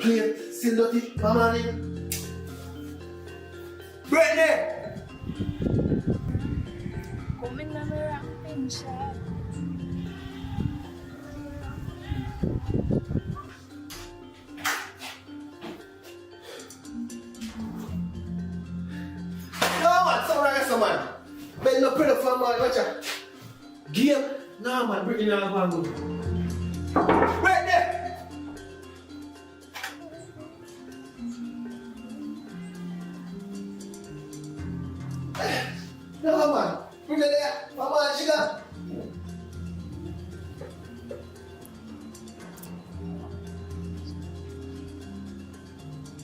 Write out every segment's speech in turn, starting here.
plate still dirty. Come on in. Brittany! Come in my wrapping shop. No man, some man. Men no pretty for man, watch out. Game? No man, Brittany not going good. Brittany! No man, Brittany there. Mama, she got.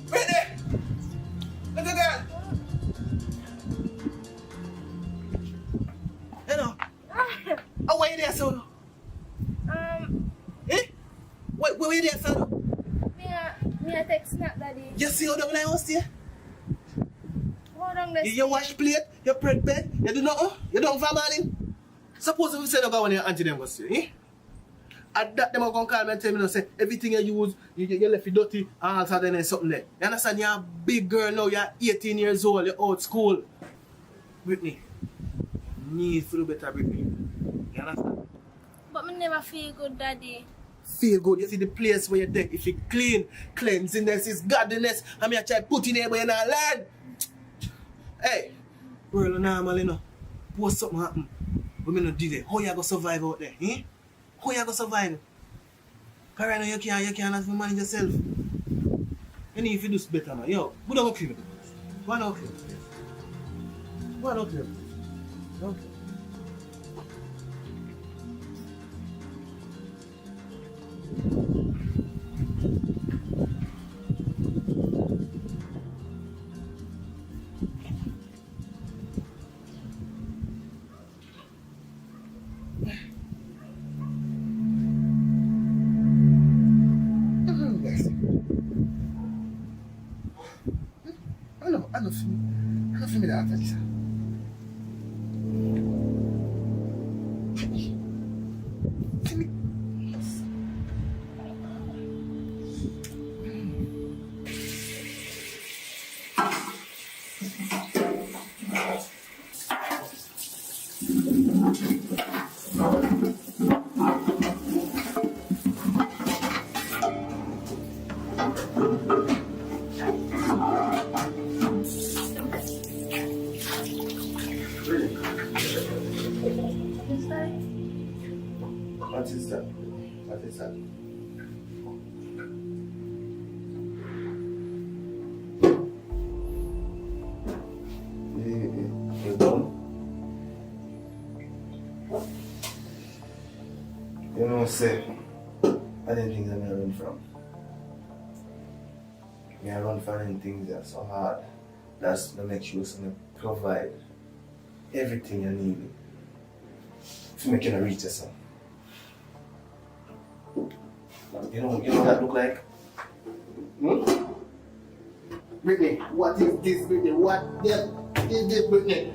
Brittany! Look at that! Hello. Oh, wait there, son. Eh? Wait there, son. Me a text snap daddy. You see how down the house there? Hold on this. You wash plate, you prep bed, you do nothing, you don't for morning. Suppose we say no go when your auntie them go see, eh? At that them are gonna call me and tell me no say everything you use, you left it dirty and also then there's something there. You understand? You're a big girl now, you're 18 years old, you're out school. Brittany, need feel better, Brittany. You understand? But me never feel good, daddy. Feel good, you see the place where you're there. If you clean, cleanliness is godliness. I mean I try put in there but you're not learn. Hey, world normal, you know. Post something happen. But me not do that. How you gonna survive out there? Eh? How you gonna survive? Because right now you can't have to manage yourself. You need to do better, man. Yo, go down and clean it. Go on and clean it. Go on and clean it. Okay. I don't feel me that Lisa. What is that? What is that? You done? You know, say, I didn't think that I run from. I run from things that are so hard. That's to make sure to provide everything you need to make you reach yourself. You know what that look like? Hmm? Brittany, what is this, Brittany? What is this, Brittany?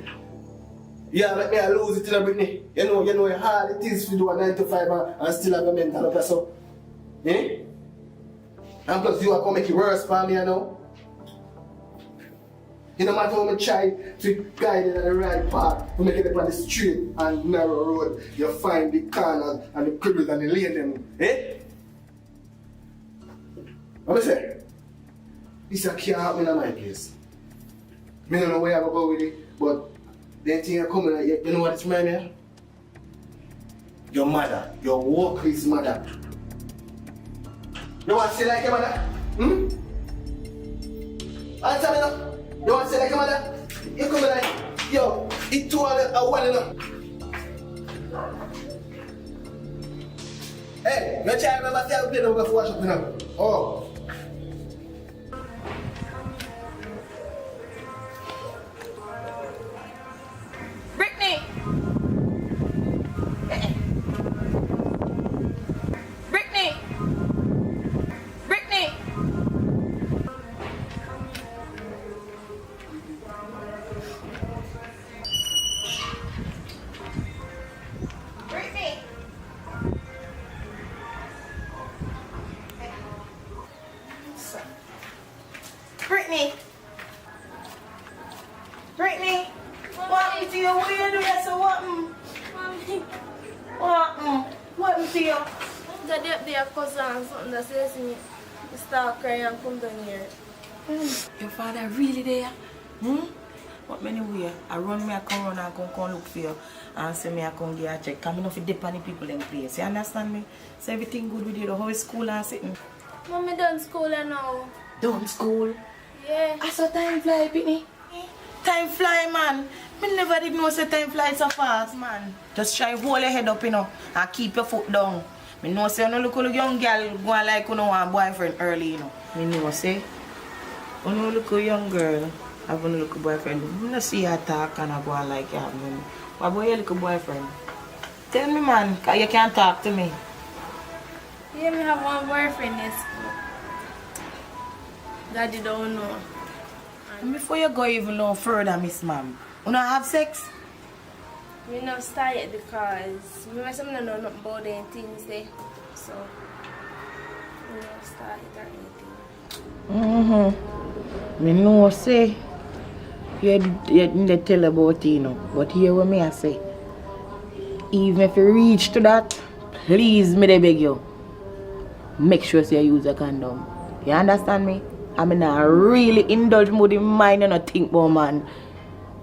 Yeah, let me lose it, Brittany. You know how hard it is to do a 9 to 5 and still have a mental up so. Eh? And plus you are going to make it worse for me, you know? You no matter how much try to guide it on the right path, to make it up on the straight and narrow road, you find the corners and the cribbles and the lane them. Eh? What I say? This can't happen in my place. I don't know where I'm going to go with it, but the thing are coming, you know what it's reminds me of? Your mother, your workplace mother. You want to say like your mother? Hmm? Answer me now. You want to say like your mother? You come like, yo, it too a one enough. Hey, you try to remember to tell me to go wash up now. Oh. Brittany! Brittany! Brittany! Brittany! Brittany! Brittany! What happened to you? What are you doing? So what? Mommy, What happened to you? Daddy up there cousin and something that says to me, start crying and come down here. Your father really there? What many way? I run me, I come run and come look for you and say me I come get a check. Come in off the depend people in place. You understand me? So everything good with you, the whole school and sitting. Mommy done school now. Done school? Yeah. I saw time fly, Pitney. Time fly, man. Me never did know say time fly so fast, man. Just try hold your head up, you know, and keep your foot down. Me know say you no look a young girl going like you know want boyfriend early, you know. Me know say you no look a young girl having a little boyfriend. Me no see her talk and I go on like you have me. Why boy your little boyfriend? Tell me, man, cause you can't talk to me. Yeah, me have one boyfriend in school. Daddy don't know. And before you go even no further, Miss Ma'am, you not have sex? We not start yet because me myself don't know nothing about them things there. So we not start it or anything. Me know say you didn't tell about it, you know. But hear what me I say. Even if you reach to that, please me they beg you. Make sure say you use a condom. You understand me? I mean I really indulge more in mind and not think about man.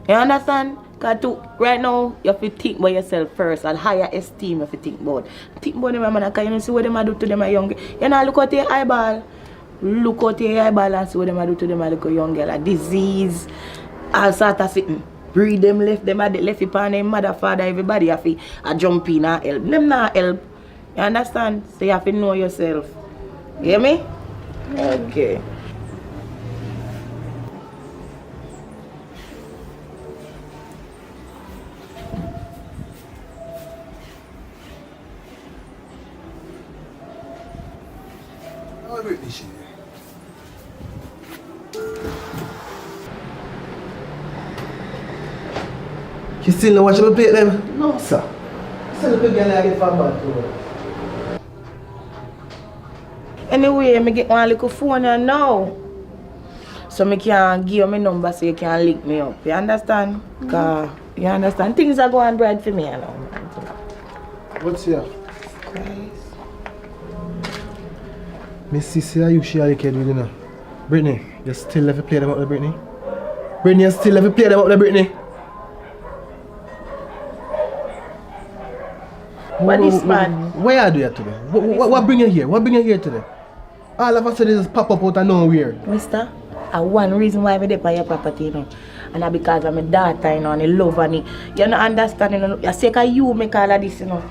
You understand? Because right now, you have to think about yourself first and higher esteem you have to think about. Think about them, man, because you don't see what them do to them young. You know, look at your eyeball. Look at your eyeball and see what them do to them little young girl. A disease, all sort of sitting. Breed them left it upon their mother, father, everybody have to jump in and help. Them not help. You understand? So you have to know yourself. You hear me? Okay. How Brittany she? You still not watching me play them? No, sir. Still the girl I get from back to her. Anyway, I get one little phone here now. So I can give you my number so you can link me up. You understand? Cause you understand? Things are going bright for me, you know. What's here? Christ. Miss Sissy, are you share the kid with you now? Brittany, you still have to play them up there, Brittany? Brittany, you still have to play them up there, Brittany? What this man? Where are you today? What bring you here? What bring you here today? All of a sudden just pop up out of nowhere. Mister, one reason why I'm there for your property, you know. And that's because I'm a daughter, you know, and I love and you don't understand, you know. You say that you make all of this, you know.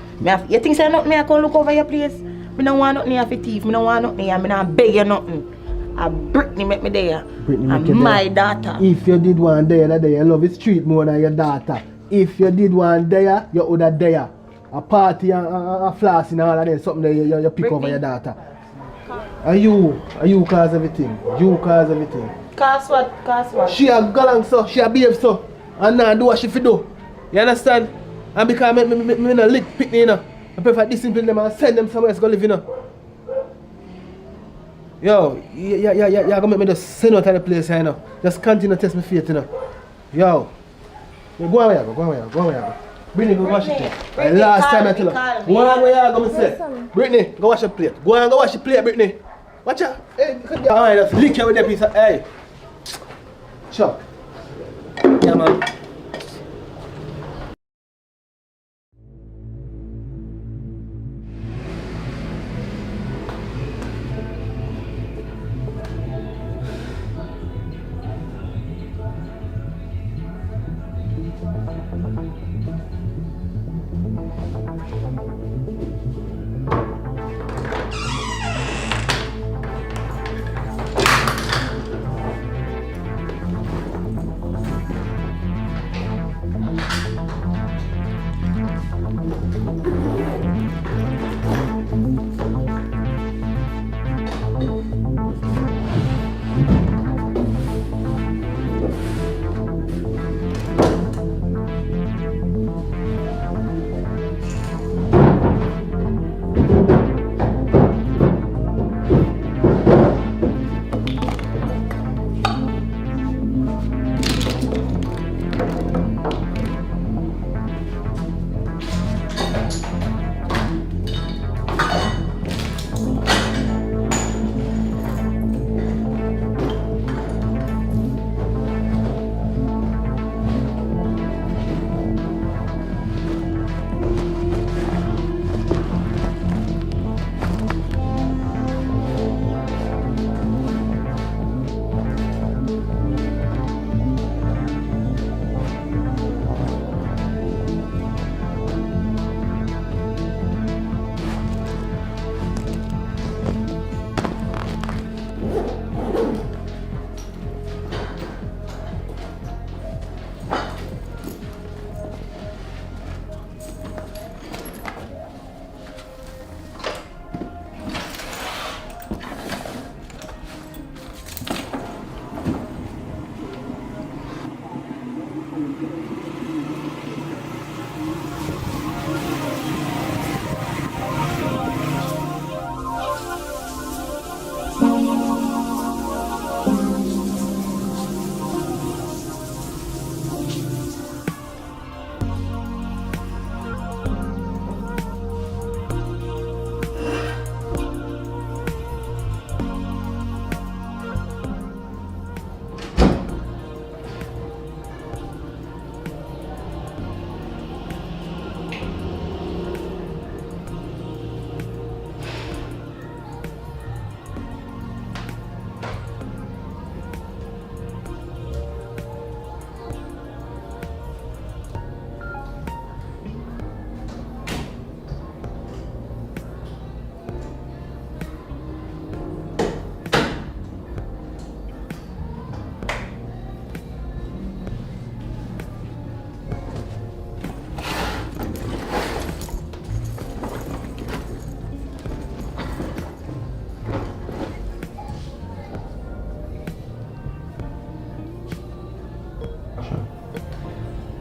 You think so not me I can look over your place? I don't want nothing here for thief. I don't want nothing here. I don't beg you nothing. Brittany make me there. Brittany make you my daughter. If you did one there, that day, you love the street more than your daughter. If you did one there, you would have there. A party and a floss and all of that, something that you pick over your daughter. Are you cause everything? You cause everything. Cause what? Cause what? She a galang so, she a behave so, and now do what she fi do. You understand? And because me no lick Pitney, you know, I prefer discipline them and send them somewhere else to go live, you know. Yo, you're gonna make me just send out of the place, you know. Just continue to test my faith, you know. Yo, go on where you go. Brittany, go wash your plate. Last time I tell her. Go on where you go, me say. Brittany, go wash your plate. Go on, go wash your plate, Brittany. Watch out. Hey, alright, just lick you with that piece of, hey. Sure. Yeah, man.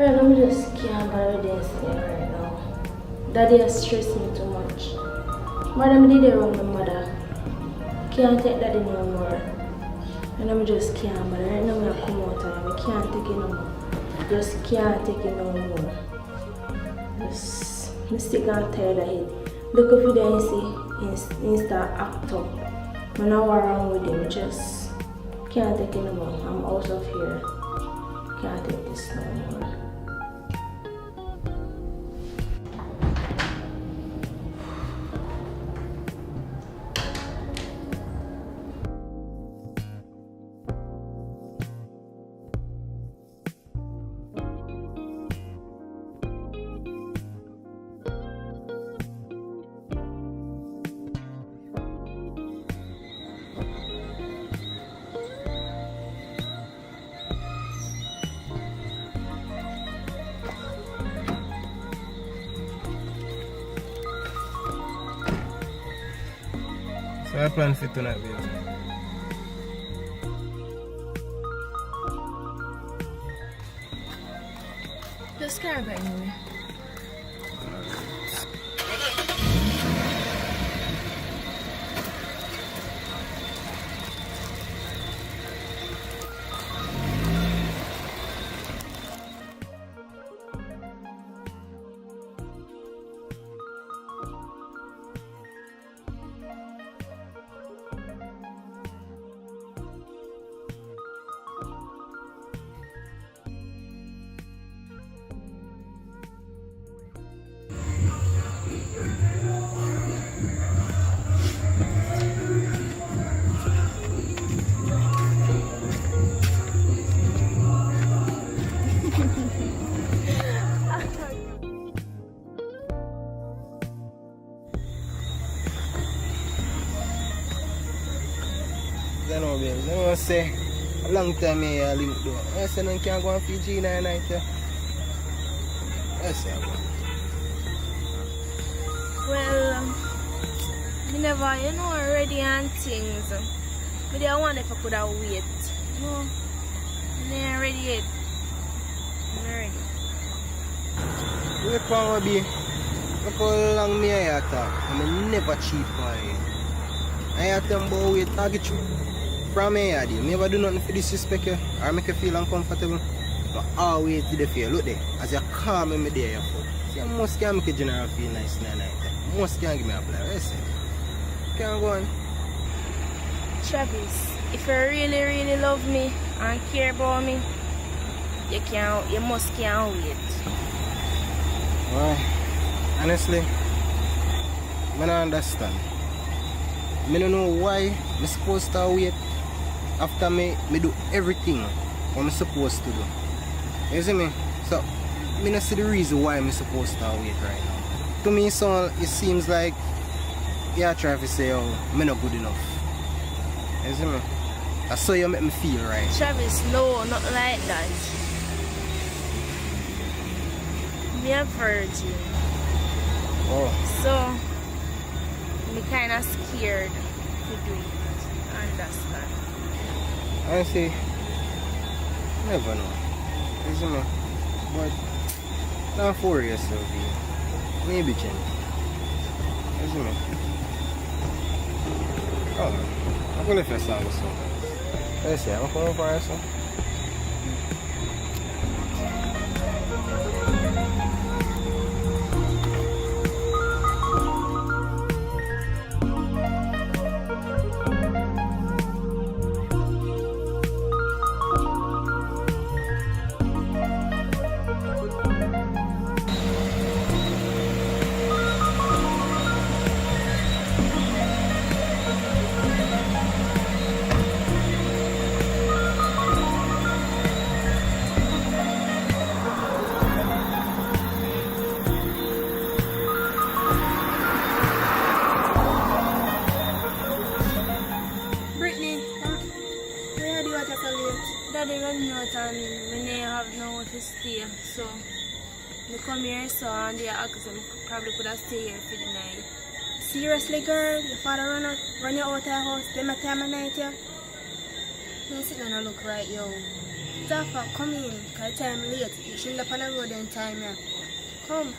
Well, I'm just can't bother with this thing right now. Daddy has stressed me too much. Madam did it wrong, my mother. Can't take daddy no more. And I'm just can't bother. Right now, I come out and I can't take it no more. Just can't take it no more. Just, I'm sick and tired of it. Look if you don't see, Insta act up. When I war around with him, just can't take it no more. I'm out of here. Can't take this no more. So I plan for tonight, baby. Just carry back me. I know, baby. I want to say, a long time I link though. I said I can't go on Fiji night. I say, Well, me never, ready and things. But I wonder if I could have wait. No, I ain't ready yet. I'm not ready. wait for me, baby. Look how long me I talk. I'm never cheap for you. I tell them about wait, target you. From me, I never do nothing for disrespect you or make you feel uncomfortable. But always do the feel. Look there, as you calm me there, you fuck. See, I must can make a general feel nice in the night. Most can give me a play. Listen, can't go on. Travis, if you really love me and care about me, you must can't wait. Why? Honestly, I don't understand. I don't know why I'm supposed to wait after me do everything what I'm supposed to do. You see me? So, I don't see the reason why I'm supposed to wait right now. To me, so it seems like you're trying to say, oh, I'm not good enough. You see me? That's how you make me feel, right? Travis, no, not like that. Me a virgin. Oh. So, I'm kind of scared to do it. Understand? I see. Never know. You see me? But don't worry yourself, yeah. Maybe change. You see me? Oh, I'm gonna feel sorry so. Let's see, I'm going for it, so. Daddy run out and we may have nowhere to stay, so we come here and they ask them probably could have stayed here for the night. Seriously, girl, your father run you out of the house, them a time of night, yeah? Don't sit down and look right, yo. Zaffa, come in. Cause time late. You shouldn't have on the road in time, yeah. Come.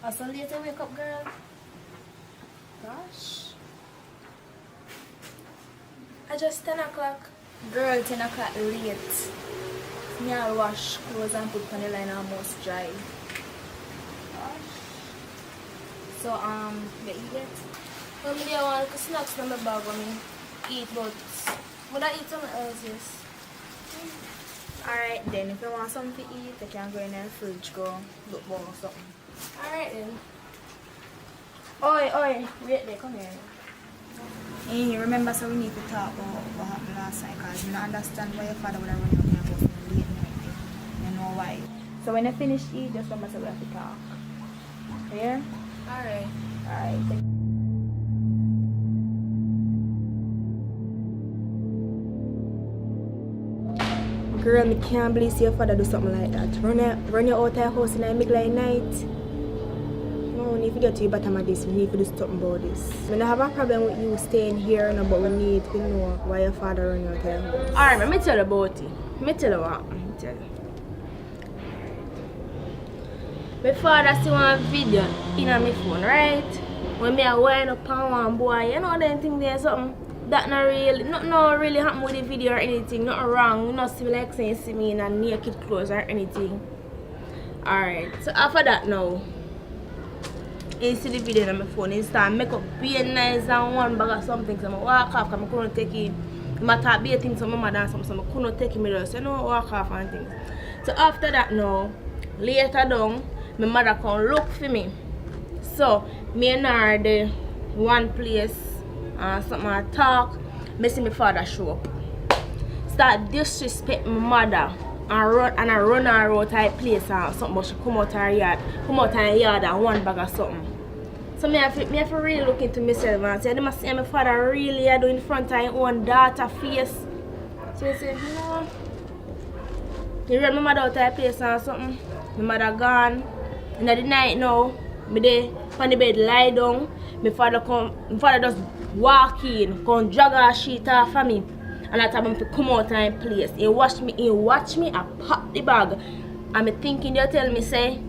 Are so late to wake up, girl? Gosh. I just 10 o'clock. Girl, 10 o'clock late. Me I'll wash clothes and put on the line almost dry. Gosh. So, what you get? Well, me I want snacks in my bag when me eat, but would I eat something else, yes? Alright then, if you want something to eat, you can go in the fridge, go look for something. Alright then. Oi, wait there, come here. Hey, remember, so we need to talk about what happened last night, because you don't understand why your father would have run out here about some late night. You know why. So when I finish eat, just remember so we have to talk. Here? Alright. Alright. Girl, I can't believe your father do something like that. Run you out of your house in the middle of the night. No, we need to get to the bottom of this. We need to do something about this. We don't have a problem with you staying here, no, but we need to know why your father run you out of your house. Alright, let me tell you about it. Let me tell you what. Let me tell you. My father see one video in my phone, right? When me a wind up on one boy, you know them thing there something. That not really happen with the video or anything, nothing wrong. You know, see me like saying see me in a naked clothes or anything. Alright, so after that now, you see the video on my phone, you start make up be nice and one bag of something, so I walk off because I couldn't take it. I thought be a thing so my mother and something, so I couldn't take it me just, you know, walk off and things. So after that now, later down, my mother come look for me. So me and her the one place. Something I talk, I see my father show up. Start disrespect my mother and I run her out her place and something, but she come out her yard and one bag of something. So me have to really look into myself and say, I must see my father really do in front of his own daughter face. So I said, no. You run my mother out her place and something. My mother gone. In the night now, me there on the bed lie down. My father just walk in, come drag a sheet off of me, and I tell him to come out and place. He watch me, I pop the bag. And me thinking they'll tell me say,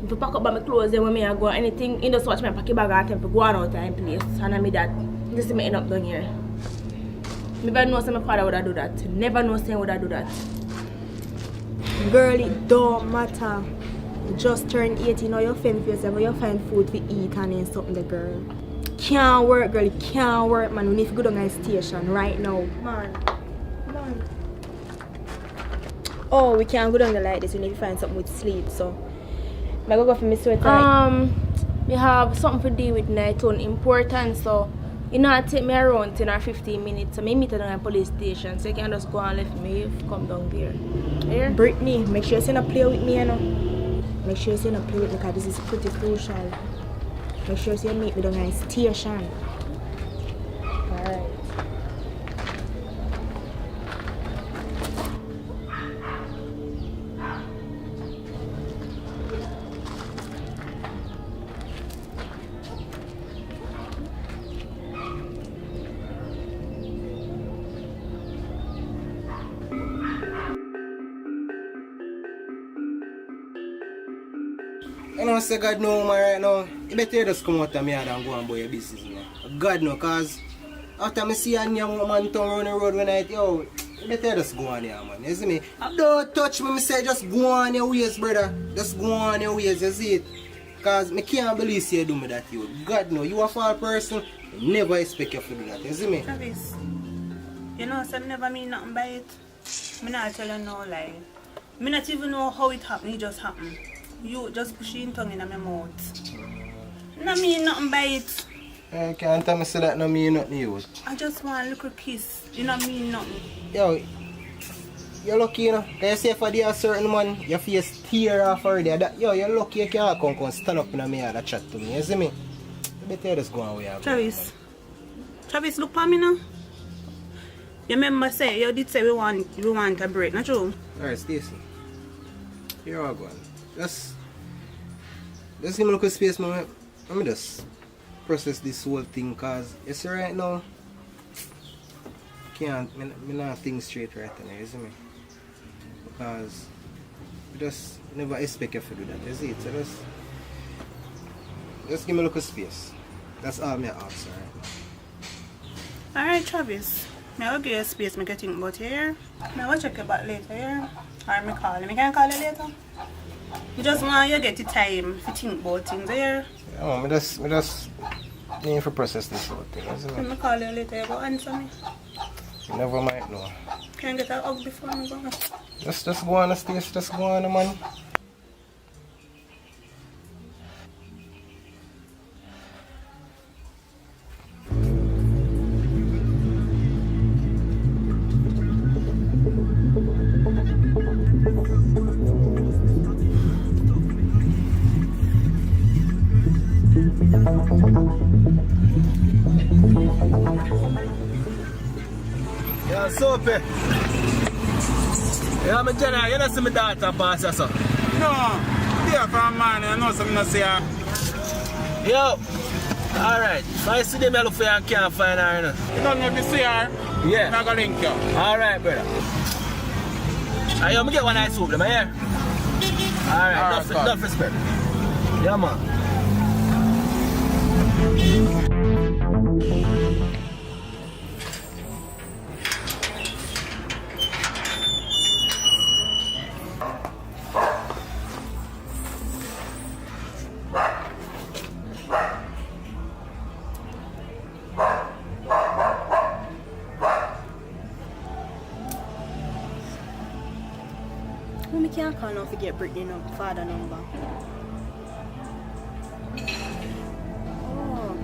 if you pack up my clothes then when me I go anything, he just watch me pack the bag and tell me to go out and place. And I mean that, this is me end up down here. Never know say my father would have do that. Never know say he would have do that. Girl, it don't matter. You just turn 18 now, you fend for yourself, you find food to eat and then something the girl. Can't work, girl, it can't work, man. We need to go down to the station right now. Man. Oh, we can't go down there like this. We need to find something with sleep, so I go for my sweater. We have something to do with night on important, so you know it take me around 10 or 15 minutes. So I meet at the police station, so you can just go and left me if you come down there. Here? Brittany, make sure you not play with me, you know. Make sure you not play with me because this is pretty crucial. Make sure you meet me down at the station. Alright. You know, say God know, man, right now. You better just come out of me and go and buy your business, you know. God know, cause after I see a young woman turn around the road one night, yo, you better just go on here, man. You see me? Don't touch me, say just go on your ways, brother. Just go on your ways, you see it? Cause I can't believe you do me that, you. God know, you a foul person, never expect you to do that, you see me? Travis, you know, so I never mean nothing by it. I not tell you no lie. I not even know how it happened, it just happened. You just push your tongue in my mouth. I mean nothing by it. You can't tell me say that no mean nothing to you. I just want a little kiss. You don't mean nothing. Yo, you're lucky, you know. Can you say for there a certain man, your face tear off already. That, yo, you're lucky you can't come stand up in me and chat to me. You see me? You better just go away. Travis, look for me now. You remember say, you did say we want a break, not true? Alright, Stacy. Here I go. Just give me a little space, man. Let me just process this whole thing, cause you see right now, I not think straight right now, you see me? Because I just never expect you to do that, you see it? So just give me a little space. That's all I ask, alright? Alright, Travis. I will give you space to think about you here. I will check you back later here. Or I call you. I can call you later. You just want you get the time to think about things here. Yeah, I just need to process this whole thing, you see me? Let me call you later, you go answer me. You never might know. Can I get a hug before I go? Just go on, Stacy, just go on, man. Yeah, Soapy. Yeah, my Jenna, you don't see my daughter pass or so? No, dear from man, I know something to say. Yo, alright. If I see them, I look for you and can't find her, you know. You don't know if you see her? Yeah. I'm going to link you. Alright, brother. I am get one nice soup, them, here. Alright, enough respect. Yeah, man. Mommy can't call now to get Brittany no father number. Oh.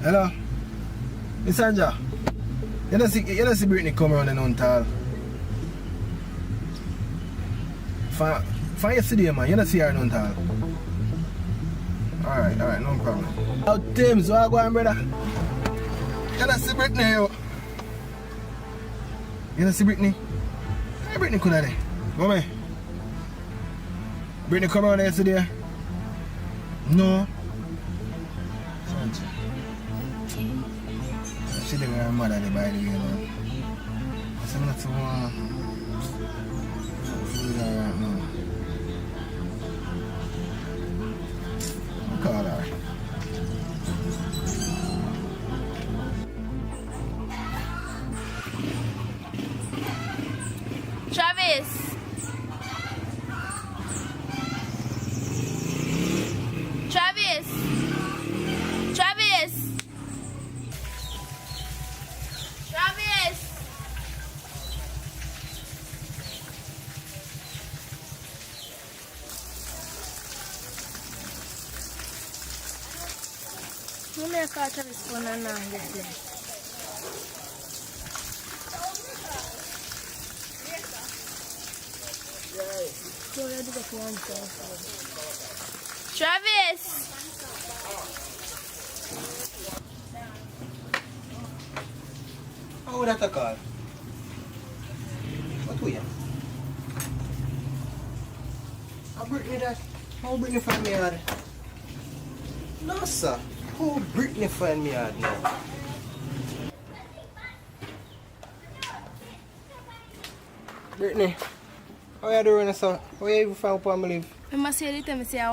Hello? Miss Anja, you don't see Brittany come around and on tall. Find yesterday, man. You don't see her on tall. Alright, no problem. Now, Tim, so I go on, brother. You don't see Brittany, yo. You don't see Brittany? Hey, Brittany could have there. Go, man. Brittany come around yesterday? No. She didn't have her mother by the way, man. So I'm not so food her right now. I'll call her. Travis! Travis! Travis! Travis! Let me call Travis phone and now get there. Travis! How would that call? What do you? How Brittany that? How Brittany find me out? No, sir. How Brittany find me out now? Brittany, how you doing, sir? How you even find upon me live? I must say the time say I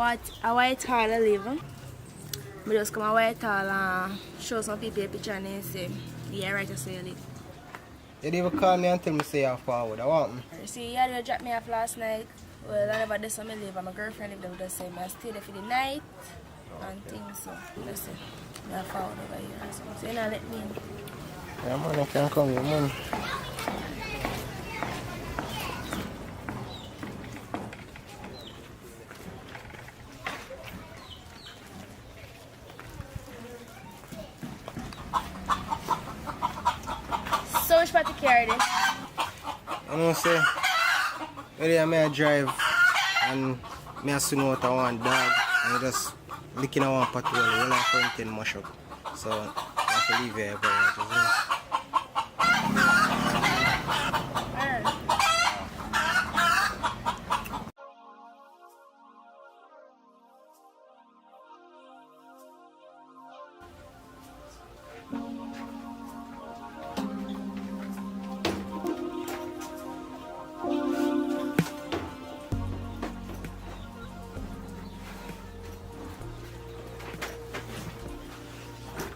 white hall I live. I just come a white hall and show some people a picture and they say, yeah, right, I say you live. You didn't even call me and tell me say you're forward. I want me. You see, you had to drop me off last night. Well, I never did some leave, and my girlfriend lived there with the same. I stayed there for the night and things, so that's it. I'm forward over here. So you know, let me in. Yeah, man, I can come here, man. So which part to carry this? I know, say, whether I may drive and me I swing out one dog and just licking a one patrol, well, I front end mash up. So, I have to leave here, but I just,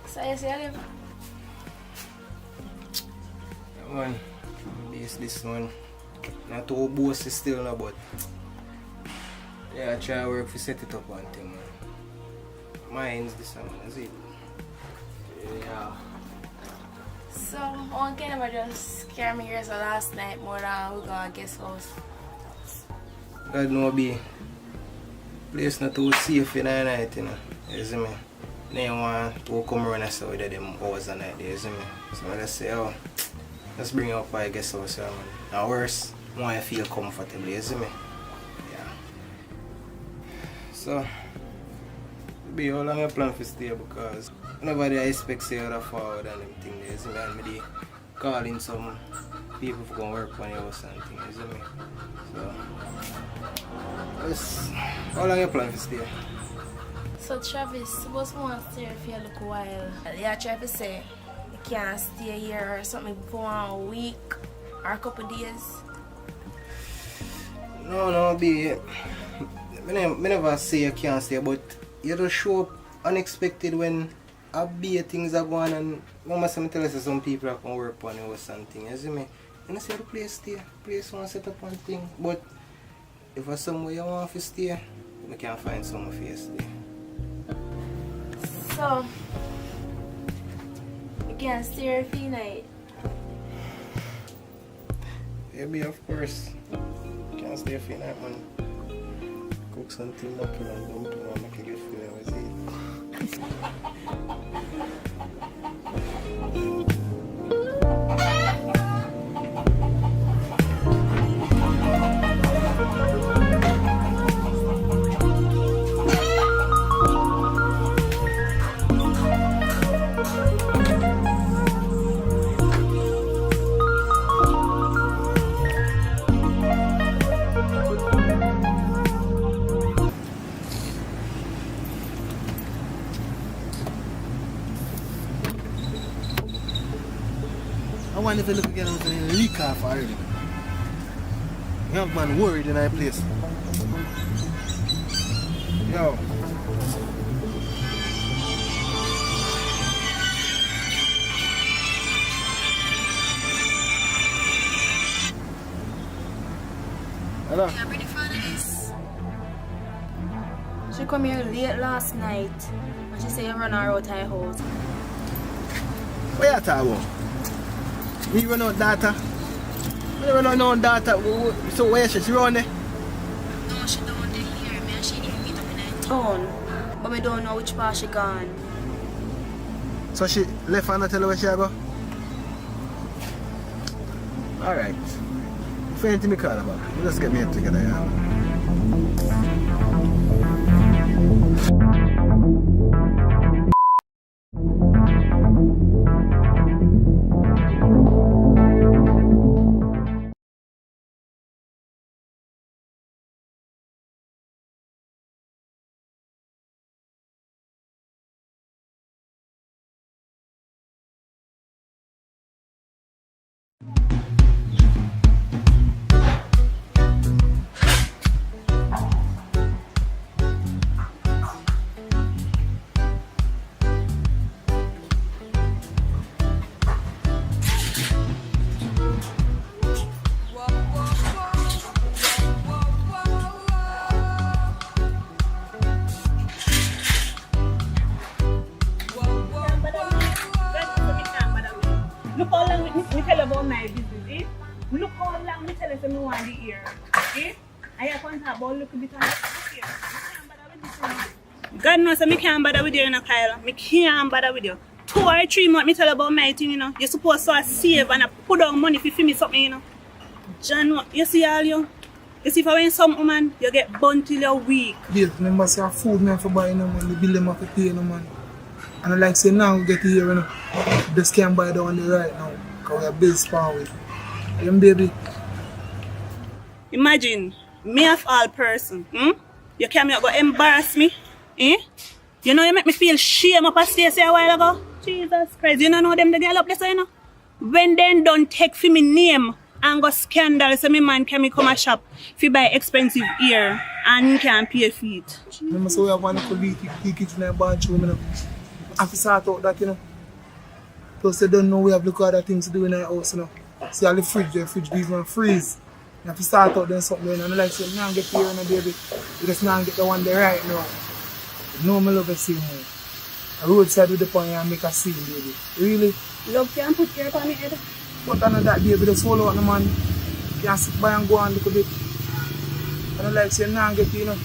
So you see, I live. one, this one. Not too bossy still, no, but yeah, I try to work to set it up one thing, man. Mine's this one, is it? Yeah. So one kind of just scare me here so last night more than we gonna guest house. God no be place not too safe in the night, you know. You see me? Then you want to come around and say with them hours and night, you see me? So I just say, oh, let's bring you up by guest house, man. And worse, want you feel comfortable, you see me? Yeah. So, be how long you plan to stay because nobody expects you to forward and them things, you see me? And me calling some people to go work on your house and things, you see me? So, yes. How long you plan to stay? So Travis, suppose we want to stay here for a little while. Yeah, Travis say you can't stay here or something for a week or a couple days. No, be. I never say you can't stay, but you just show up unexpected when a big things are going on and Mama say me tell us that some people are going to work on you or something, you see me? And I say the place stay, place want to set up one thing, but if there's somewhere you want to stay, we can find somewhere for you to stay. So, you can't stay here for the night. Maybe, of course. You can't stay for the night, man. Cook something up and dumpling and make you get feeling with it. I wonder if you look again and leak off already. Young man worried in that place. Yo. Hello. I'm ready for this. She come here late last night and she said you run her out of her house. What you talking about? Me run out data? Me run out no data. So where she run there? No, she don't dey here. Me and she need to meet up in the town. But me don't know which part she gone. So she left and not tell her where she go? Alright. If anything me call about, we just get me together, yeah. Look how long me tell you about my business, eh? Look how long me tell you say me want the ear, eh? I have to talk about look a bit on the ear. God knows me can't bother with you, you know, Kyle. Me can't bother with you. 2 or 3 months me tell you about my thing, you know. You're supposed to save and put down money if you feel me something, you know. John, you see all you? You see if I win some woman, you get burnt till you're weak. Babe, remember say food me have to buy, you know, man. The bill them have to pay, you know, man. And I like say now get here, you know. Just can't buy the one right now. Because we have bills power with. Baby. Imagine, me of all person, you came here go embarrass me, eh? You know you make me feel shame up a stage a while ago. Jesus Christ, you know them the girl up there, so you know. When they don't take for me name and go scandal, so me man can come a shop if you buy expensive ear and you can't pay for it. Remember so we have one little big kitchen and bathroom, you know. I have to sort out that, you know. Plus they don't know we have look other things to do in our house, you know. See all the fridge even freeze. You have to start out doing something, you know. And I like say, you can't get here, you know, baby. You just can't get the one there right now. No, me love the same way. A roadside with the point and make a scene, baby. Really? Love can't put ear on me head. But I know that, baby, just hold out the man. You can sit by and go on a little bit. And I like say, you can't get here, you know.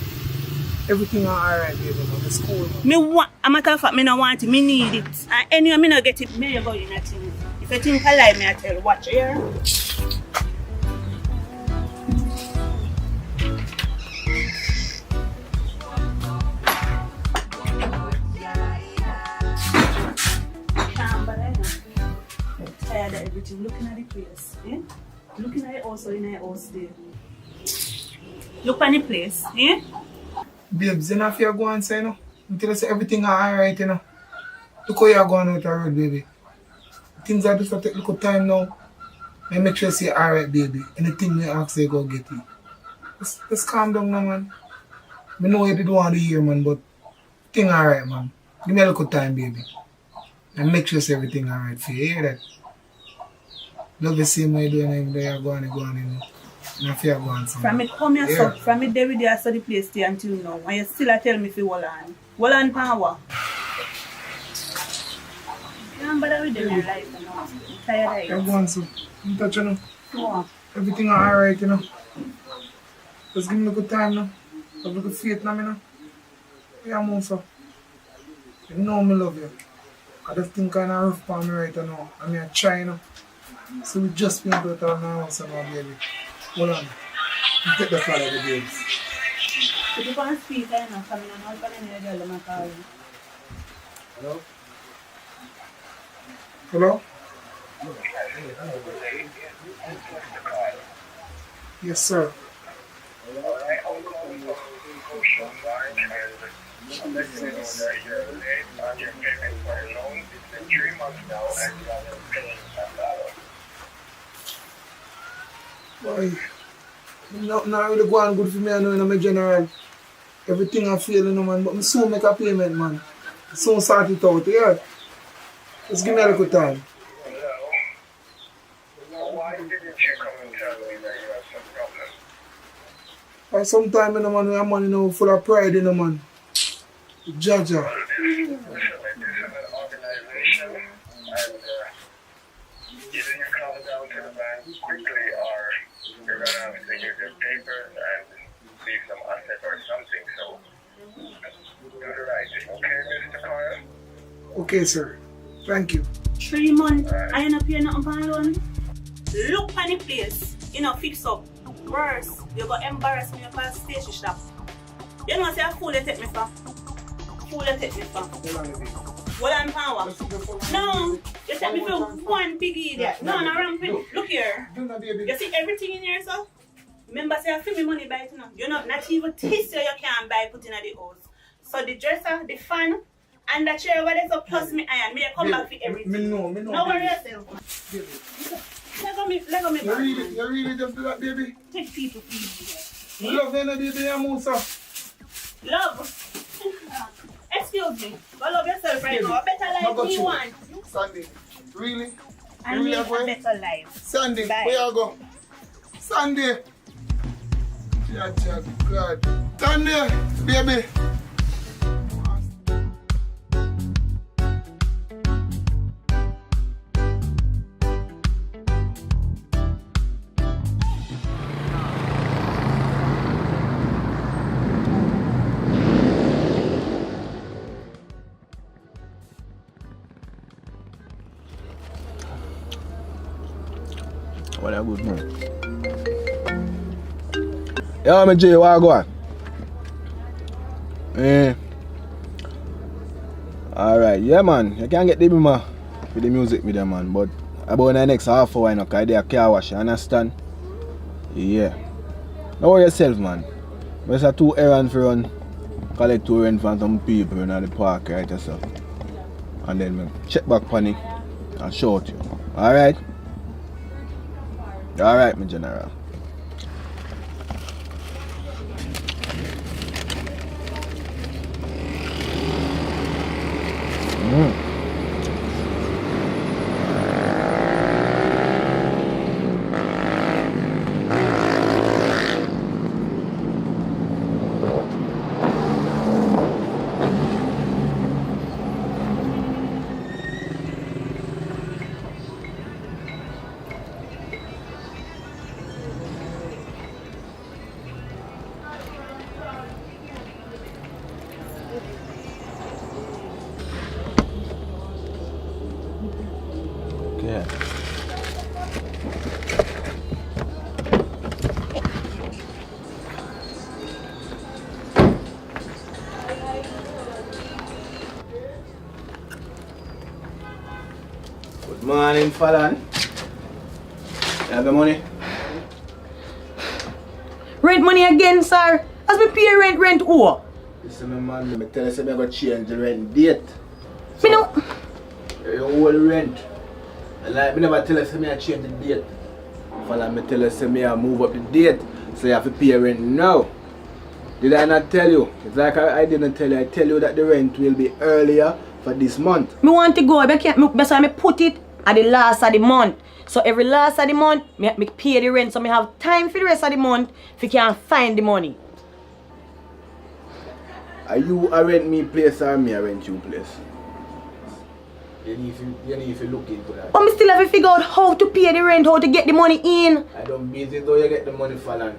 Everything alright, baby, man. The school, man. Me want, a matter of fact, me not want it, me need it. And anyway, me not get it, me go in a thing. If you think I lie, me I tell you, watch here. Tired of everything, looking at the place, eh? Looking at it also in the house there. Look at the place, eh? Babes, you know if you go and say, you know, until I say everything alright, you know. Look how you're going out the road, baby. Things are just take a little time now. I make sure you say alright, baby. Anything you ask, you go get it. Just calm down now, man. I know you didn't want to hear, man, but thing alright, man. Give me a little time, baby. And make sure you say everything alright for you. You hear that? Love the same way you're doing, you're going, you know. And if you're going somewhere. From me come here, so, from me there with you, I saw the place there until now. And you still tell me if you hold on. Hold on, power. You don't bother with them in your life, you know. I'm tired of You're it. going so. You touch, you know. What? Everything alright, you know. Just give me a good time, you know. Have a good faith now, you know. Yeah, I'm also. You know me love you. I just think kind of rough for me right now. I mean, I try, you know. So we just been out of our house now, baby. Hold on. You take the file of the babes. If you can't speak, I know, coming on, I'm going to tell them I call you. Hello? Hello? Yes, sir. Boy, not really going good for me, I know, in my general. Everything I feel, you know, man, but I soon make a payment, man. I soon sort it out, yeah? Just give me a little time. Why didn't you come and tell me that you have some problem? Or sometime, you know, man, we have money, you know, full of pride, you know, man. Jaja. This is an organization, and either you come down to the bank quickly, or you're going to have to use your papers and leave some asset or something. So, do the right thing, okay, Mr. Coyle? Okay, sir. Thank you. 3 months, I ain't not paying nothing for loan. Look on the place, you know, fix up. Worse, you go embarrass me up at the station shop. You know, say a fool they take me for. Fool they take me for. What on power? No, you take me for one big idiot. No, no, ramping. Look here. You see everything in here, so? Remember, say I feel me money buy it now. You know, not even this year you can't buy put in the house. So the dresser, the fan, and the chair over there, so plus me iron. Me come back for everything. Me know. No worry yourself. Let go me back. You really just do that, baby? Take people for You love me, baby, I'm also. Love. Excuse me. Go love yourself right now. A better life you want. Sandy, really? I You need really a are going? better life. Sandy, Bye. where you go? Sandy! Yeah, God. Sandy, baby! What a good man. Yeah, me Jay, what go on? Alright, yeah man, you can get the bima for the music with them man, but about the next half hour, you know, because they are car wash, you understand? Yeah. Don't worry yourself man. There's a 2 errands for run, collect 2 rent from some people in the park, right yourself. And then me check back on it and show it you. Alright? Alright, my general. Okay. Good morning, Fallon. You have the money? Rent money again, sir. As me pay rent who? Listen, my man, I tell you, I'm going to change the rent date. Me no. Your whole rent. And like, me never tell you, I change the date. Fallon, me tell you, I move up the date. So you have to pay rent now. Did I not tell you? It's like I didn't tell you. I tell you that the rent will be earlier for this month. Me want to go, but I put it at the last of the month. So every last of the month, me pay the rent. So me have time for the rest of the month if you can find the money. Are you a rent me place or me a rent you place? You need to look into that. But me still have to figure out how to pay the rent, how to get the money in. I don't busy though you get the money, Fallon.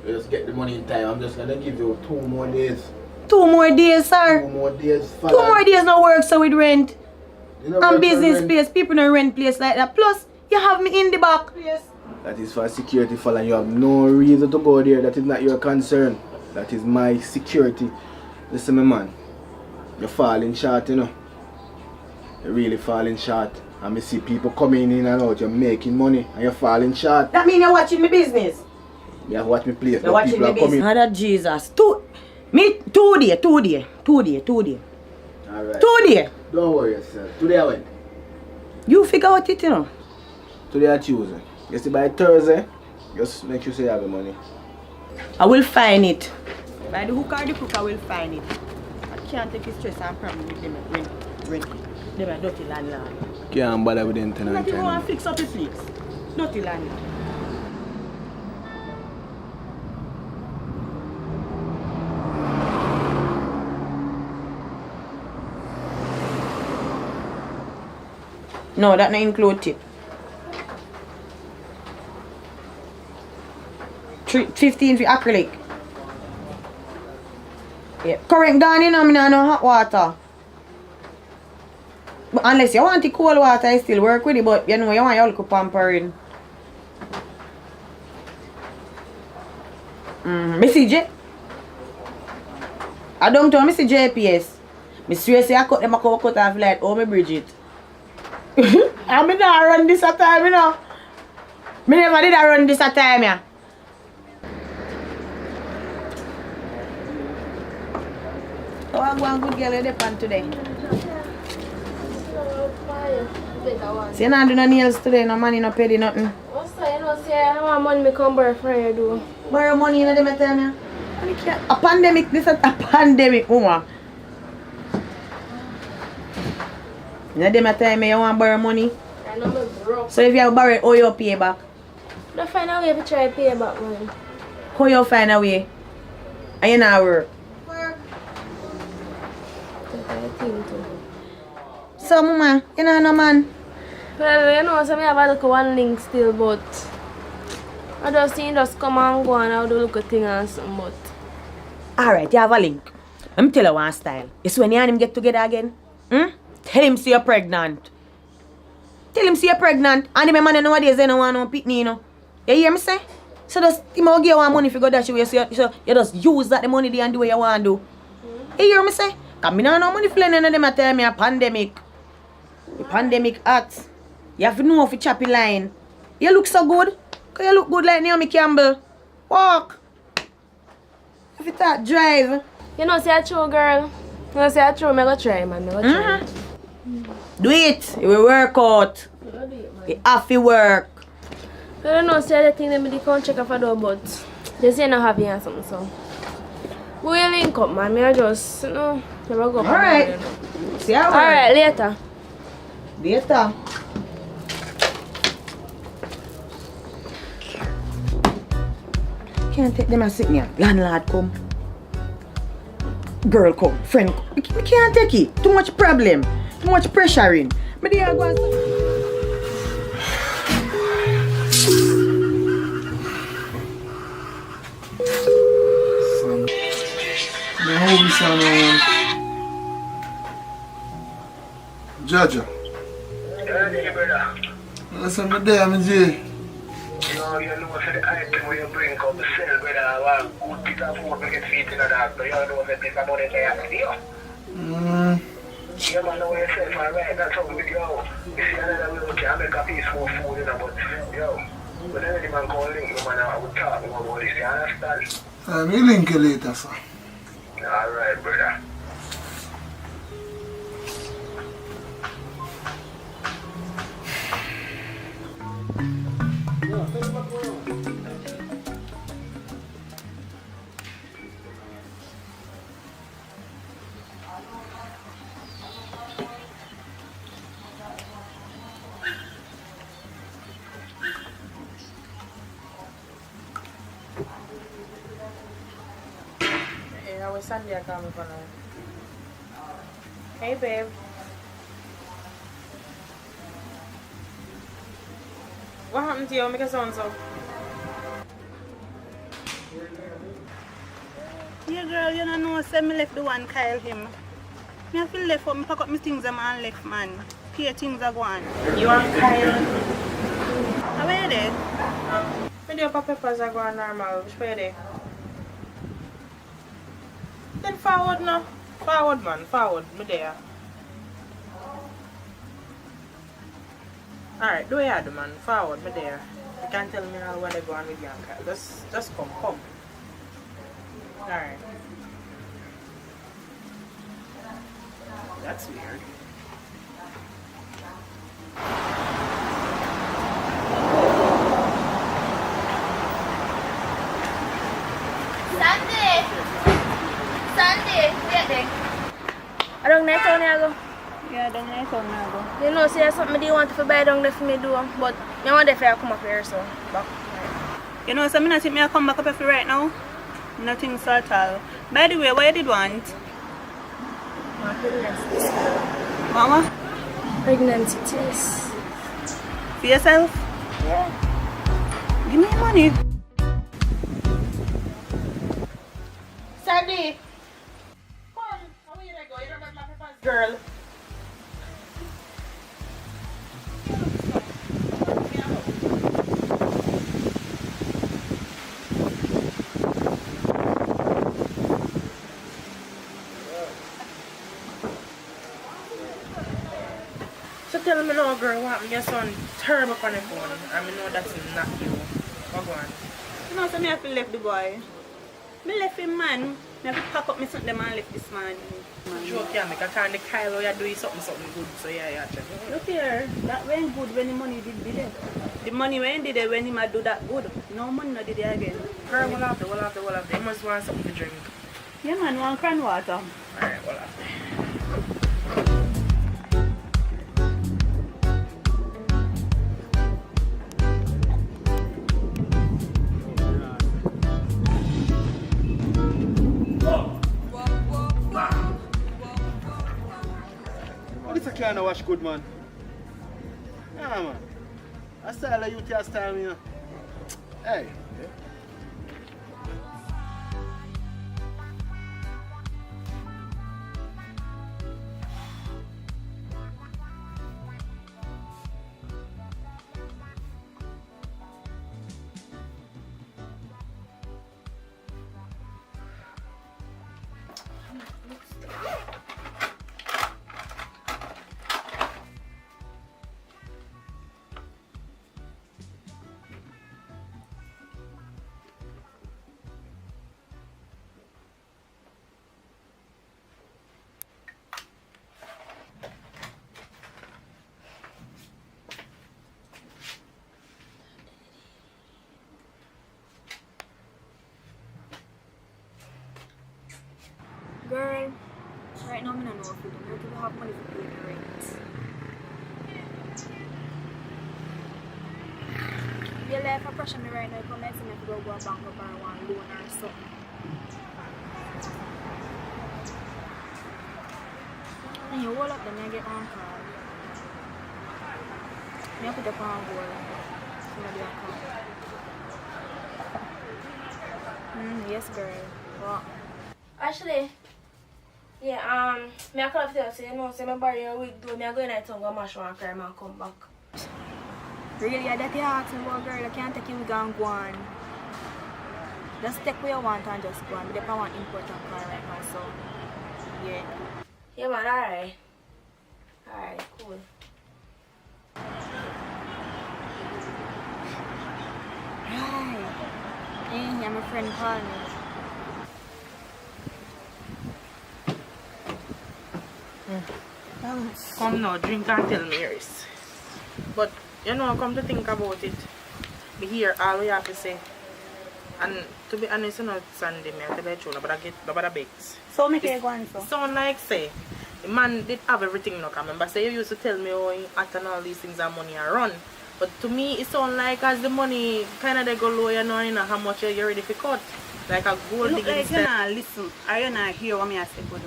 You just get the money in time. I'm just gonna give you 2 more days. 2 more days, sir. 2 more days, 2 Fallon. more days no work so with rent. You know And what business rent? space, people don't rent place like that. Plus, you have me in the back. Yes. That is for security, Fallon. You have no reason to go there. That is not your concern. That is my security. Listen, my man. You're falling short, you know. You're really falling short. And I see people coming in and out. You're making money and you're falling short. That mean you're watching my business. You have to watch me place. You're watching People my are coming. business. Mother Jesus. 2 day. 2 day. Alright. 2 day. Don't worry yourself. Today I went. You figure out it, you know. Today I Tuesday. You see by Thursday, just make sure you have the money. I will find it. By the hook or the crook, I will find it. I can't take his stress and problem with them rent. Them are dirty landlord. Can't bother with them tenant. Not even want to fix up the place. Dirty landlord. No, that not include tip. 15 for acrylic. Yeah. Current gone in, I mean, no hot water. But unless you want the cold water, I still work with it, but you know, you want your little pampering. Missy J. I don't tell Missy JPS. I swear say I cut them a cut off like, oh, me Bridget. I mean, I run this at time, you know. Me never did I run this at time, yeah. So I'm going good girl in the pan today. So you not do no nails today, no money, no pay, nothing. What's that? You know, say I want money, me come borrow from you, do. Borrow money in the time, yeah. A pandemic, this is a pandemic, woman. In the time, you want to borrow money. I know me broke. So if you borrow it, how you pay back? Don't find a way to try to pay back money. How you find a way? And you not work. So, mama, you know no man? Well, you know, so I have a look at one link still, but I just see just come and go and I'll do look at thing and something, but... Alright, you have a link. Let me tell you one style. It's when you and him get together again. Tell him say you're pregnant. Tell him say you're pregnant. And the man nowadays they don't want no pitney, you know. You hear me say? So just him will give you money if you go that way. So you just use that the money there and do what you want to do. You hear me say? Cause me not no money for none of them tell me a pandemic. The pandemic act. You have to know if you choppy line. You look so good. Cause you look good like Naomi Campbell. Walk. If you start drive. You know, say a true girl. You know, say a true, I go try, man. I go try. Do it. It will work out. You have to work. I don't know, say the thing that me can't check off a door, but they say not happy and something, so. We will link up, man. Me I just, you know, never go. Alright. See how Alright, later. Later. Can't take them and sit here. Landlord come. Girl come. Friend come. We can't take it. Too much problem. Too much pressuring. Me there go and My home son, Jaja. Yeah, brother. Listen, me there, me G. No, you know for the item when you bring up the sale, brother, I want good piece of food to get feet in the dark, but you know the piece of money there for you. Yeah, man, know yourself, alright, that's how we go. You see another way, we can make a piece for food, you know, but, yo, when any man call link, you man, I would talk about this, you understand? Me link you later, sir. Alright, brother. Sunday coming for now. Hey babe. What happened to you? Make a sound so. Yeah, girl, you don't know, say me left the one Kyle him. Me have to left for me pack up my things and man left, man. Pay things are gone. You want Kyle? How are you there? Me do peppers are going normal. Which way they? Then forward now. Forward man, forward. Me there. Alright, do you do man? Forward, me there. You can't tell me how they go on with Bianca. Just come. Alright. That's weird. Sunday, wait there. I don't know how to go. Yeah, don't know how to go. You know, say something do you want to buy down there for me do, but I want to come up here, so back. You know, so I not think me come back up here right now. Nothing so at all. By the way, what you did want? Pregnancy. Mama? Pregnancy test. For yourself? Yeah. Give me your money. Sandy! Come! How are you go? You don't got my peppers, girl. So tell me now, girl, what happened? Your son terrible on the phone. I know that's not you. What go on? You know, so me have to left the boy. Me left him, man. Me have to pack up my something and left this man. Joke, yeah, make a kind of Kyle, you're doing something good, so yeah, check. Look here, that went good when the money did there. The money when did it when he might do that good. No money no did it again. Girl, we'll have to. You must want something to drink. Yeah man, one can water. Alright, we'll have to. This a kind of wash good, man. Yeah, man. I style of youth style, me, you know. Hey. food. I don't even have money to pay the rent. Your life pressure me right now. Come and see me if I go a bank or borrow one loan or something. And you hold up then I get on call. I put up on hold. Somebody will come. Yes, girl. What? Actually, yeah, me I call you say, you know, say me borrow your wig, do me I go in that tongue, go mash one crime and come back. Really, I that you ask me about girl, I can't take you wig and go on. Just take what you want and just go on. But if I want important car right now, so yeah. Yeah man, alright. Alright, cool. Right. Yeah, my friend called me. Come now, drink and tell me yours. But, you know, come to think about it, be here all we have to say. And to be honest, you know, Sunday, I tell you the truth, but I get the bakes. So me can go on so. Sound like say, the man did have everything, no, remember, say you used to tell me how you act and all these things and money are run. But to me, it sound like as the money kind of they go low, you know how much you're ready to cut. Like a gold You digging look like step. you not listen, or you not hear what me I say, good.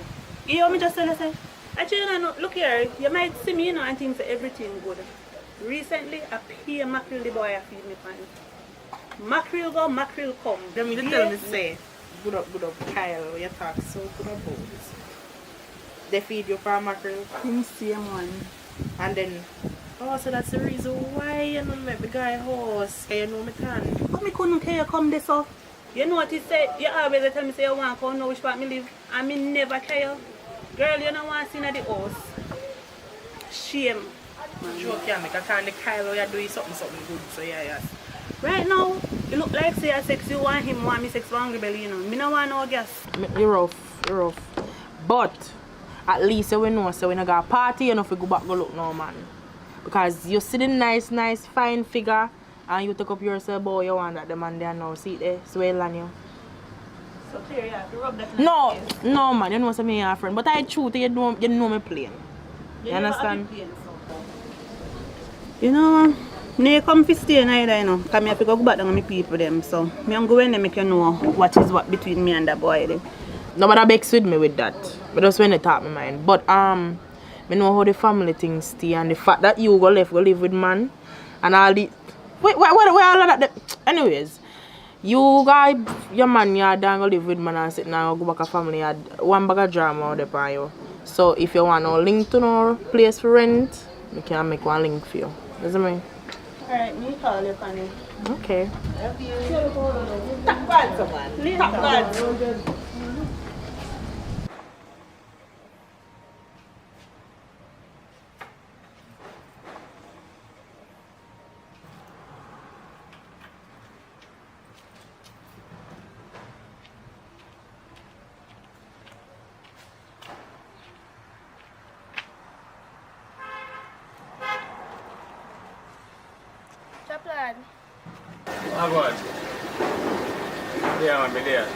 You hear me just tell you say? Actually, you know, look here, you might see me, you know, and think that everything good. Recently, I pay mackerel the boy I feed me pan. Mackerel go, mackerel come. Them you tell me say, good up, Kyle, you talk so good about. They feed you for mackerel. Him same one. And then, oh, so that's the reason why you know make the guy horse, you know me can. But me couldn't care you come this off. You know what he said? You always tell me say you want to come know which part me live. And me never care. Girl, you don't want to see in the house. Shame. Joke yeah, make a kind of Kyle you're doing something good, so yeah. Right now, you look like say I sex you want him, want me sex one rebel, you know. Me no want no gas. You're rough. But at least you know so when you got a party, you know if you go back go look no man. Because you see the nice, fine figure and you take up yourself boy you want that the man there now. See it there, swell on you. So clear, yeah, if you rub that No man, you know what I mean, your friend. But I truth you know me plain. You understand? You know, me come to stay neither, you know. Because I have to go back down on my people them. So me am going to make you know what is what between me and that boy them. Nobody begs with me with that. But just when they talk my mind. But me know how the family things stay and the fact that you go live with man and all the wait all of that anyways. You guys your man you don't go live with man and sit now go back a family you one bag of drama out there for you. So if you want no link to no place for rent, we can make one link for you. Does it mean? Alright, me call you, Fanny. Okay. Tap bad. Chaplain. Oh God. Yeah, man, be there.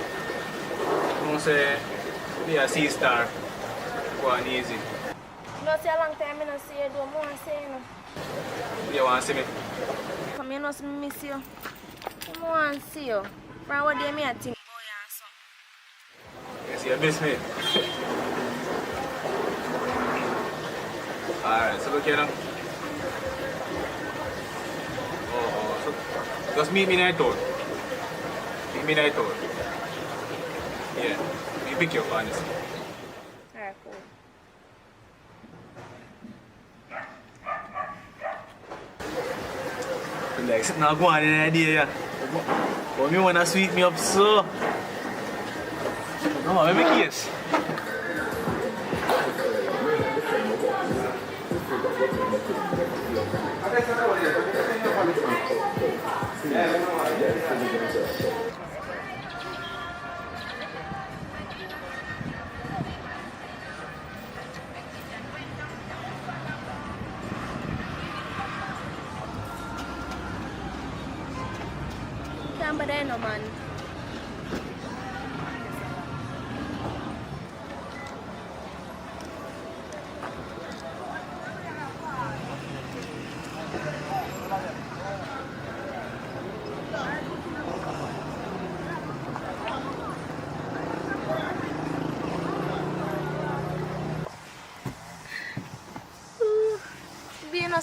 You say, be a C-star. Go on easy. No see a long time I don't see you, don't want to say you know. You want to see me? Come here, no miss you. I want to see you. From what day me I think boy and so. You miss me. Alright, so look here now. So just meet me in the town. Meet me in the town. Yeah, you pick your partners. Alright, cool. Like, sitting now go on in the idea, yeah. But me wanna sweet me up so. No, let me kiss. Can't be there no man.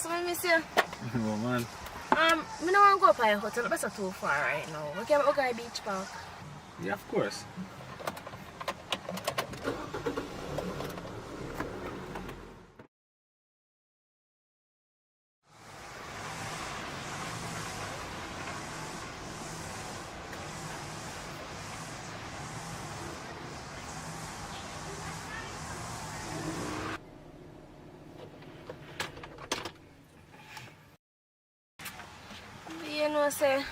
boss, I miss you. Oh, man. Me don't want to go up by a hotel, but it's too far right now. We can go to beach park. Yeah, of course. You know, say,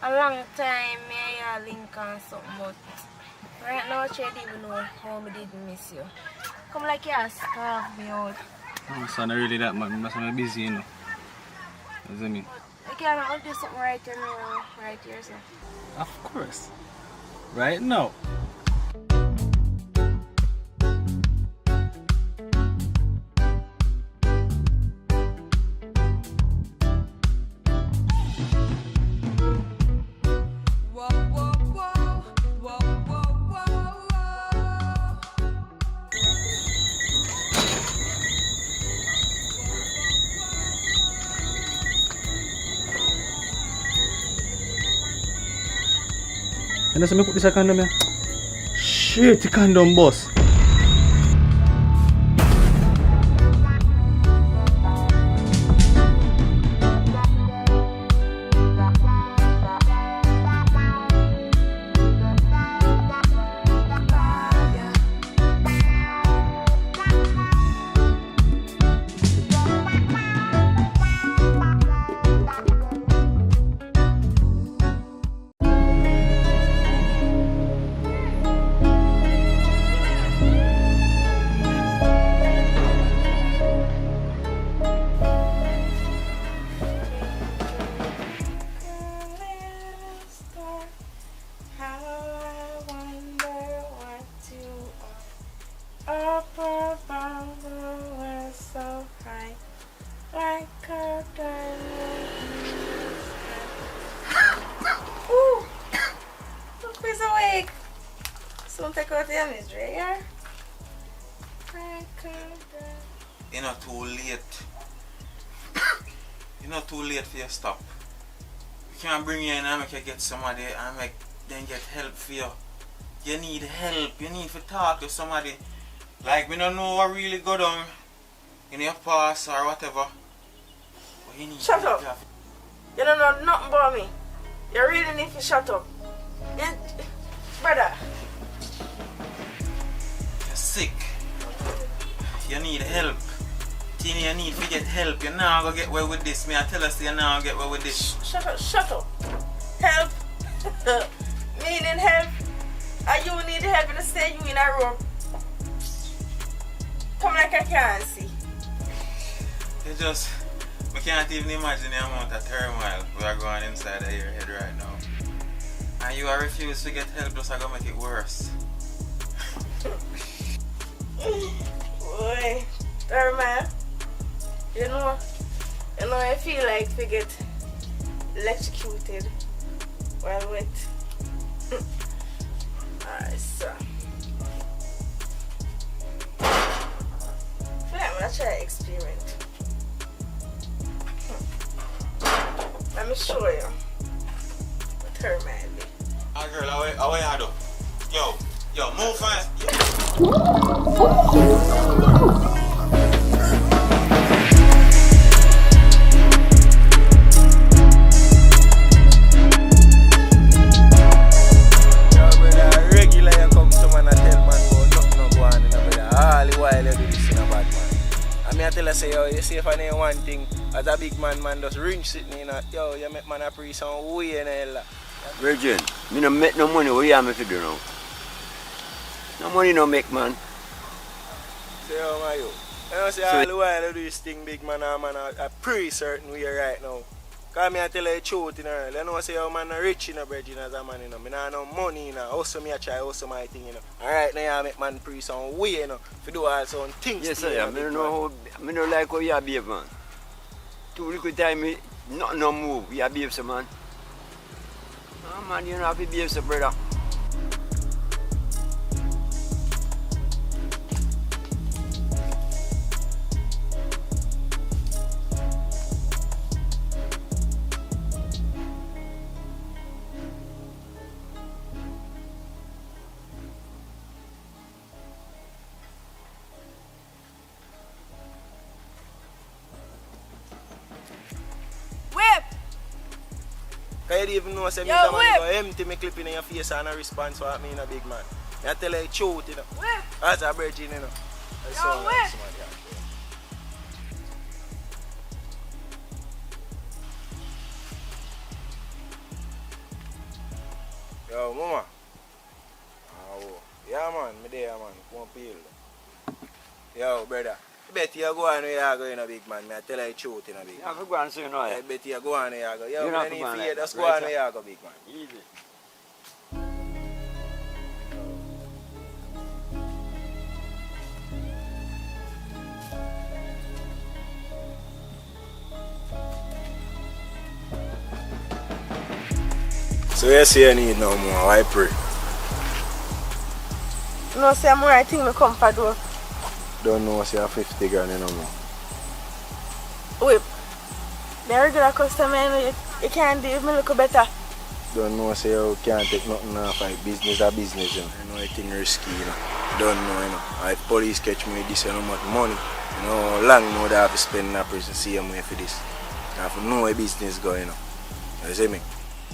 a long time me and link on something, but right now I don't even know how I did miss you. Come like you starve me out. Oh, son, not really that, man. I'm busy, you know. You see me? I can't do something right here now, right here, sir. Of course. Right now. And that's me put this condom here. Shit, the condom boss. You're not too late. You're not too late for your stop. We can't bring you in and make you get somebody and make them get help for you. You need help. You need to talk to somebody. Like, we don't know what really go down in your past or whatever. But you need Shut help. up. You don't know nothing about me. You really need to shut up. Brother. You're sick. You need help. Teeny, you need to get help. You're not going to get away with this. Me, I tell us you're not going to get away with this. Shut up, shut up. Help. Meaning help. And you need help to stay you in a room. Come like I can't see. You just, we can't even imagine the amount of turmoil we are going inside of your head right now. And you are refused to get help, just going to make it worse. Boy, man, you know, I feel like we get electrocuted while wet. Alright, so I'm gonna try to experiment. Let me show you what her man be. Ah, girl, how you do? Yo, move fast. I tell her say, yo, you see if I need one thing, as a big man just ring sitting in, yo, you make man a pre some way and hell. Virgin, me no make no money, what you have me to do now? No money no make, man. Say, yo, man, yo. You know, say all the while I do this thing, big man, a pretty certain way right now. Because me I tell you the truth, you know. You know, say, yo, man, I'm rich, you know, Virgin, as a man, you know. I don't have no money, you know. Also, me I try, also my thing, you know. Alright, now I make man pre some way, you know, to do all some things. Yes, sir, I don't know how, I don't like how you behave, man. Too little time, nothing no move, you behave, so, man. Oh, man, you don't have to behave, so, brother. I didn't even know say me Yo, the man whip. go empty me clip in your face and a response for me in a big man. I tell you the truth, you know. Whip. As a virgin, you know. That's so whip. nice, man. Yo, mama. Oh, yeah, man. Me there, man. Come on, peel. Yo, brother. I bet you go on where you go in a big man. I tell you the truth in a big man. Yeah, go on, so you know. I bet you go on where you go. Yo, You man, not if go on you like just that, go on right, where you go, big man. Easy. So you say you need no more, why pray? No, say I'm right thing me come for do. Don't know say you 50 grand no more. Whip. Me a regular customer, you know, you can't do me look better. Don't know say you can't take nothing off like business or business, you know. You know it's risky, you know. Don't know, you know. If police catch me with this and much money, you know, long more that I have to spend in a prison same way for this. I have to know where business going, you know. You see me?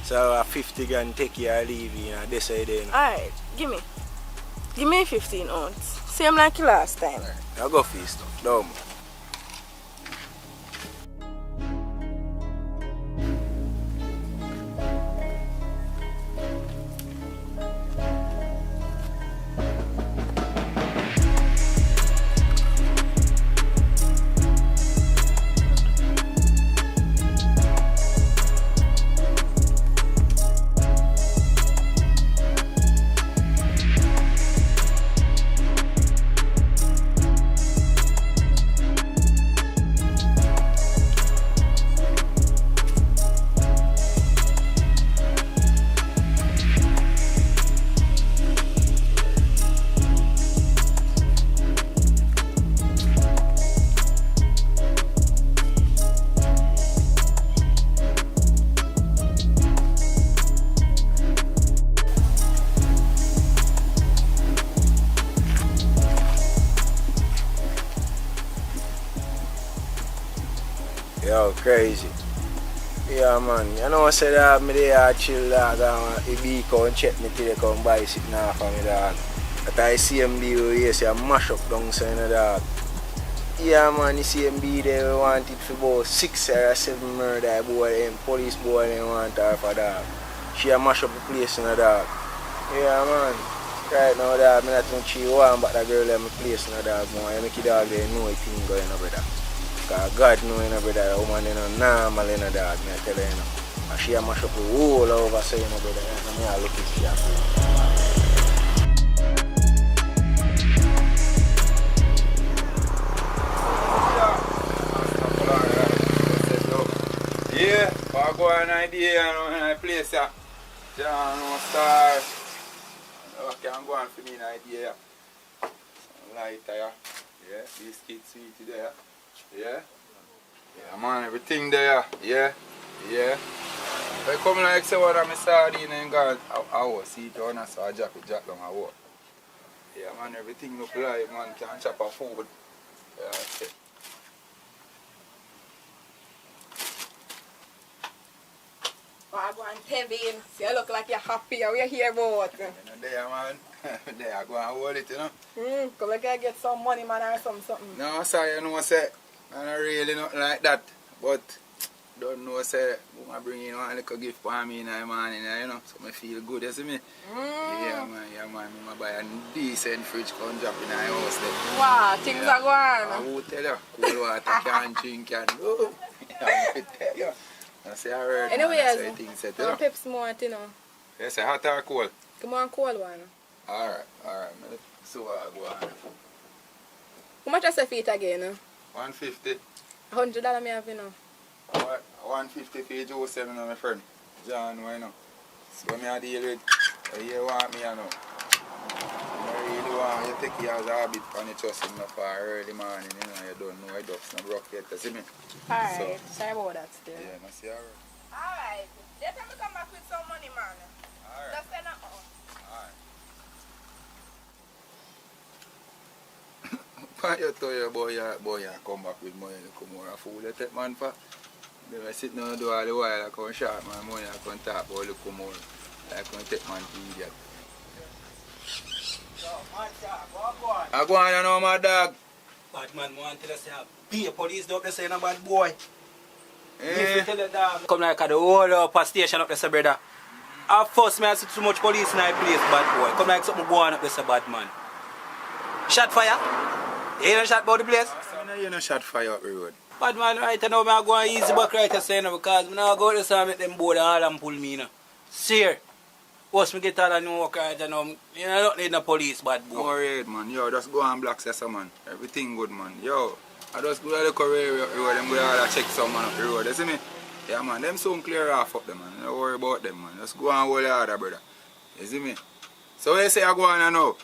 So 50 grand take you or leave you, you know, this side there, you know. Alright, give me 15 ounce. Same like you last time. I'll go for your stuff, don't move. Yo, crazy. Yeah, man. You know, I said that me there chill dog and if he come check me till they come buy sitting off of me dog. But I see him be here, say I mash up down so you know dog. Yeah, man, you see him be there, we want it for about 6 or 7 murder boy, and police boy, they want her for dog. She a mash up the place in the dog. Yeah, man. Right now, dog, I don't think she want but that girl in my place in the dog more. I make the dog there know a thing going on, brother. Because God know, you know, brother, a woman is normal, you know, dog, I tell you, you know. And she a mash up the whole over, so, you know, brother, you know, I look at she yeah, I go an idea, you know, in a place, yeah. John, no star. I can go on for me an idea. Lighter, yeah. Yeah, biscuit sweet there. Yeah. Yeah, man, everything there. Yeah. Yeah. I come like say what I'm sardine and God, I was see it on so I drop it down I walk. Yeah, man, everything look like man can chop a food. Yeah, that's it. I go and Kevin, so you look like you're happy. We're here about. You know, there, man. There, I go and hold it, you know. Come like I get some money, man, or something. No, sorry, you know, say, I don't really not like that. But, don't know, say, I bring in one little gift for me in the morning, you know, so I feel good, you see me? Yeah, man, I buy a decent fridge, come drop in the house there. Wow, things are going. I will tell you, cool water, can't drink, and oh, I will tell you. I say, I heard, anyway, man, I say things set, you know. Pepsi more, you know. Yes, yeah, hot or cold? Come on, cold one. Alright, so I go on. How much is the feet again? 150. $100 me have, you know. 150 for you, Joe, 7 on my friend. John, why not? So I deal with, you want me, you know. I really want you take care of the habit and you trust him for early morning, you know, you don't know, I ducks not broke yet, you see me? Alright, sorry about that still. Yeah, I see alright. Alright, let me come back with some money, man. Alright. Just send it out. Alright. You tell your boy, you come back with money, you come more a fool, you take man for. They were sitting on the door all the while, I come short my money, I come talk about look more. I come take man to idiot. I go on, you know, my dog. Bad man want to tell us be a police dog, they say no bad boy. Eh? Tell the dog. Come like at the whole upper station up there, brother. At first, I see too much police in that place, bad boy. Come like something going up there, bad man. Shot fire? You ain't shot about the place? You know shot fire up the road. Bad man, right now, I'm going easy back right there, because I'm not going to say make them board and all and pull me, you know. See, once me get all the new work right now, you know, don't need no police, bad boy. Don't worry, man. Yo, just go and block Sessa, man. Everything good, man. Yo, I just go to the career up the road, them go all check some man up the road, you see me? Yeah, man, them soon clear off up them, man. Don't worry about them, man. Just go and hold your order, brother. You see me? So you say I go on now?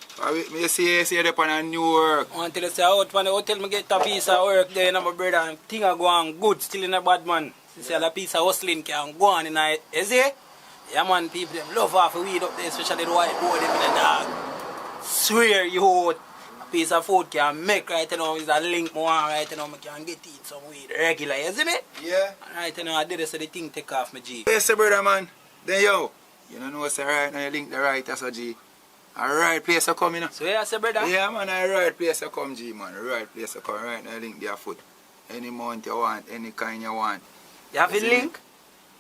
Me see you up on a new work. Until you say out when the hotel me get a piece of work there, my brother, and thing I go on good, still in a bad man. You see a piece of hustling can go on in a, you see? Yeah man, people them love off a weed up there, especially the white boy them in the dog. Swear you out, a piece of food can make right now is a link more right now, I can get eat some weed regular, you see me? Yeah. Right now I did it so the thing take off my G. Yes, brother, man. Then yo, you don't know what's right now, you link the right as a G. Alright place to come, you know. So yeah, say brother? Yeah, man, alright place to come, G, man. Right place to come, right now, link their foot. Any amount you want, any kind you want. You have a link?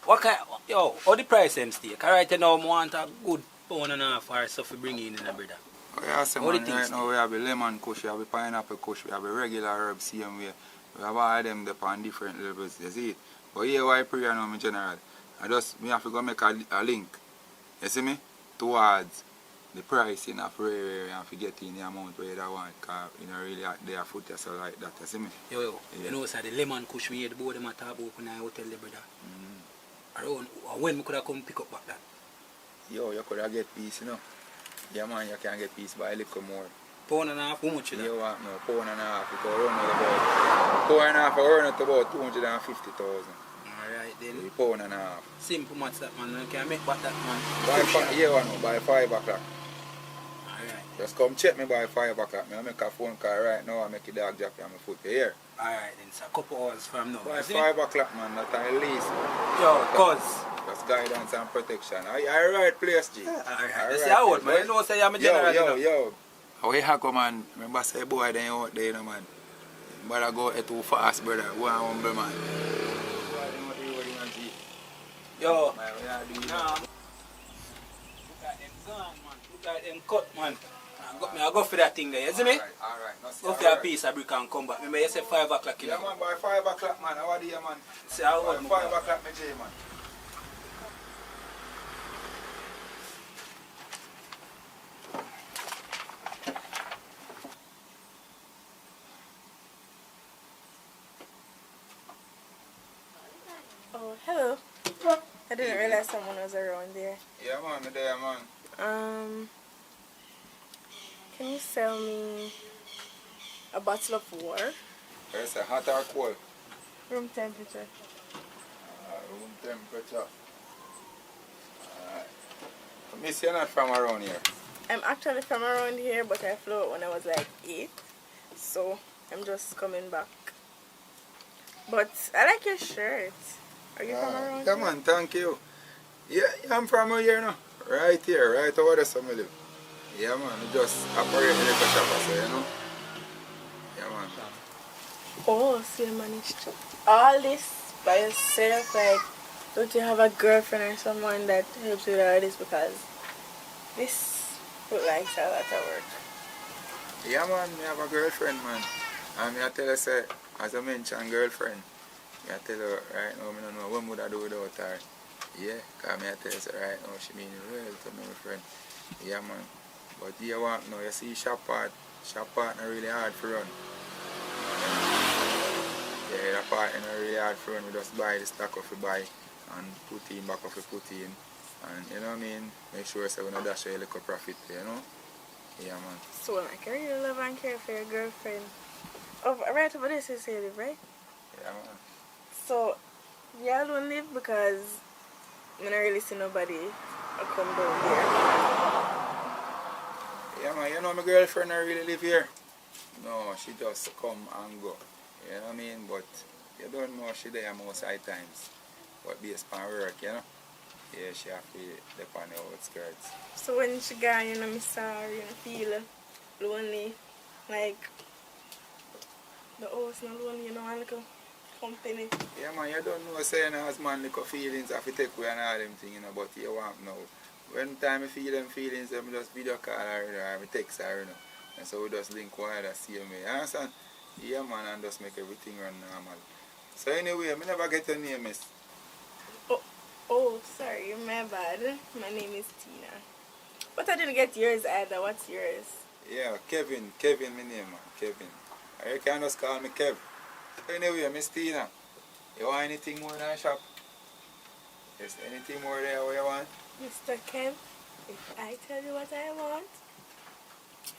What kind, yo, how the price them steak? Right now, I want a good £1.5 or so to bring in, brother. Oh, yeah, so man, right now we have a lemon kush, we have a pineapple kush, we have a regular herb, same way. We have all of them on different levels, you see it. But here, why pray now, in general, me have to go make a link, you see me, towards the pricing of rare and forget in the amount where you want, because you know really they are foot so like that, you see me? Yo, yeah. You know, so the lemon kush we had the board them at talk about when I hotel the brother. Around when we could have come pick up back that? Yo, you could have get piece, you know. Yeah man, you can get piece by a little more. £1.5, how much is that? You want no, £1.5, because run out about £250,000. Alright then. £1.5. Simple much that man, you can make back that man. By 5 o'clock. Alright. Just come check me by 5 o'clock. I make a phone call right now and make a dog drop you on my foot here. Alright then, it's a couple hours from now. By 5 o'clock, man, that's at least. Yo, cuz. That's guidance and protection. I right place, G. Alright. You see how old, man? You know, say I'm a general. Yo. How you have come, man? Remember, say, boy, then you out there, you know, man. But I go too fast, brother. Go and humble, man. Yo, nah. Look at them gun, man. Look at them cut, man. I go for that thing there, you see me? Alright. Go for a piece of brick and come back. Remember, you say 5 o'clock, you know? Yeah, man, by 5 o'clock, man. How are you, man? See how by old, 5 o'clock, me J, man. Oh, hello. I didn't realize someone was around there. Yeah, man, me there, man. Can you sell me a bottle of water? It's a hot or cold? Room temperature. Room temperature. Miss, you're not from around here? I'm actually from around here, but I flew out when I was like 8. So, I'm just coming back. But I like your shirt. Are you from around here? Come on, thank you. Yeah, I'm from here now. Right here, right over there somewhere live. Yeah, man, I just operate in the shop, so you know. Yeah, man. Oh, so you managed to all this by yourself? Like, don't you have a girlfriend or someone that helps you with all this? Because this looks like a lot of work. Yeah, man, I have a girlfriend, man. And I tell her, say, as I mentioned, girlfriend. I tell her right now, I don't know what would I do without her. Yeah, because I tell her, say, right now, she means well to me, my friend. Yeah, man. But you want now, you see shop partner really hard for run. Yeah, the partner really hard for run. We just buy the stock of we buy and put in back of we put in. And you know what I mean? Make sure so we don't dash a little profit, you know? Yeah, man. So like I really love and care for your girlfriend. Oh, right over there, you live, right? Yeah, man. So, y'all don't live because I don't really see nobody come down here. Yeah, man, you know my girlfriend don't really live here. No, she just come and go. You know what I mean? But You don't know she there most high times. But based on work, you know. Yeah, she have to dip on the outskirts. So when she got, you know, me sorry, you know, feel lonely, like the house not lonely, you know, and like a company. Yeah man, you don't know saying as man little feelings have to take away and all them things, you know, but you want now. When time I feel them feelings, I just video call her or I text her, you know. And so we just link one other same way. You understand? Yeah man, and just make everything run normal. So anyway, I never get your name, miss. Oh, sorry, my bad. My name is Tina. But I didn't get yours either. What's yours? Yeah, Kevin. Kevin, my name, man. Kevin. Or you can just call me Kev. So anyway, Miss Tina, you want anything more in our shop? Is there anything more there what you want? Mr. Kev, if I tell you what I want,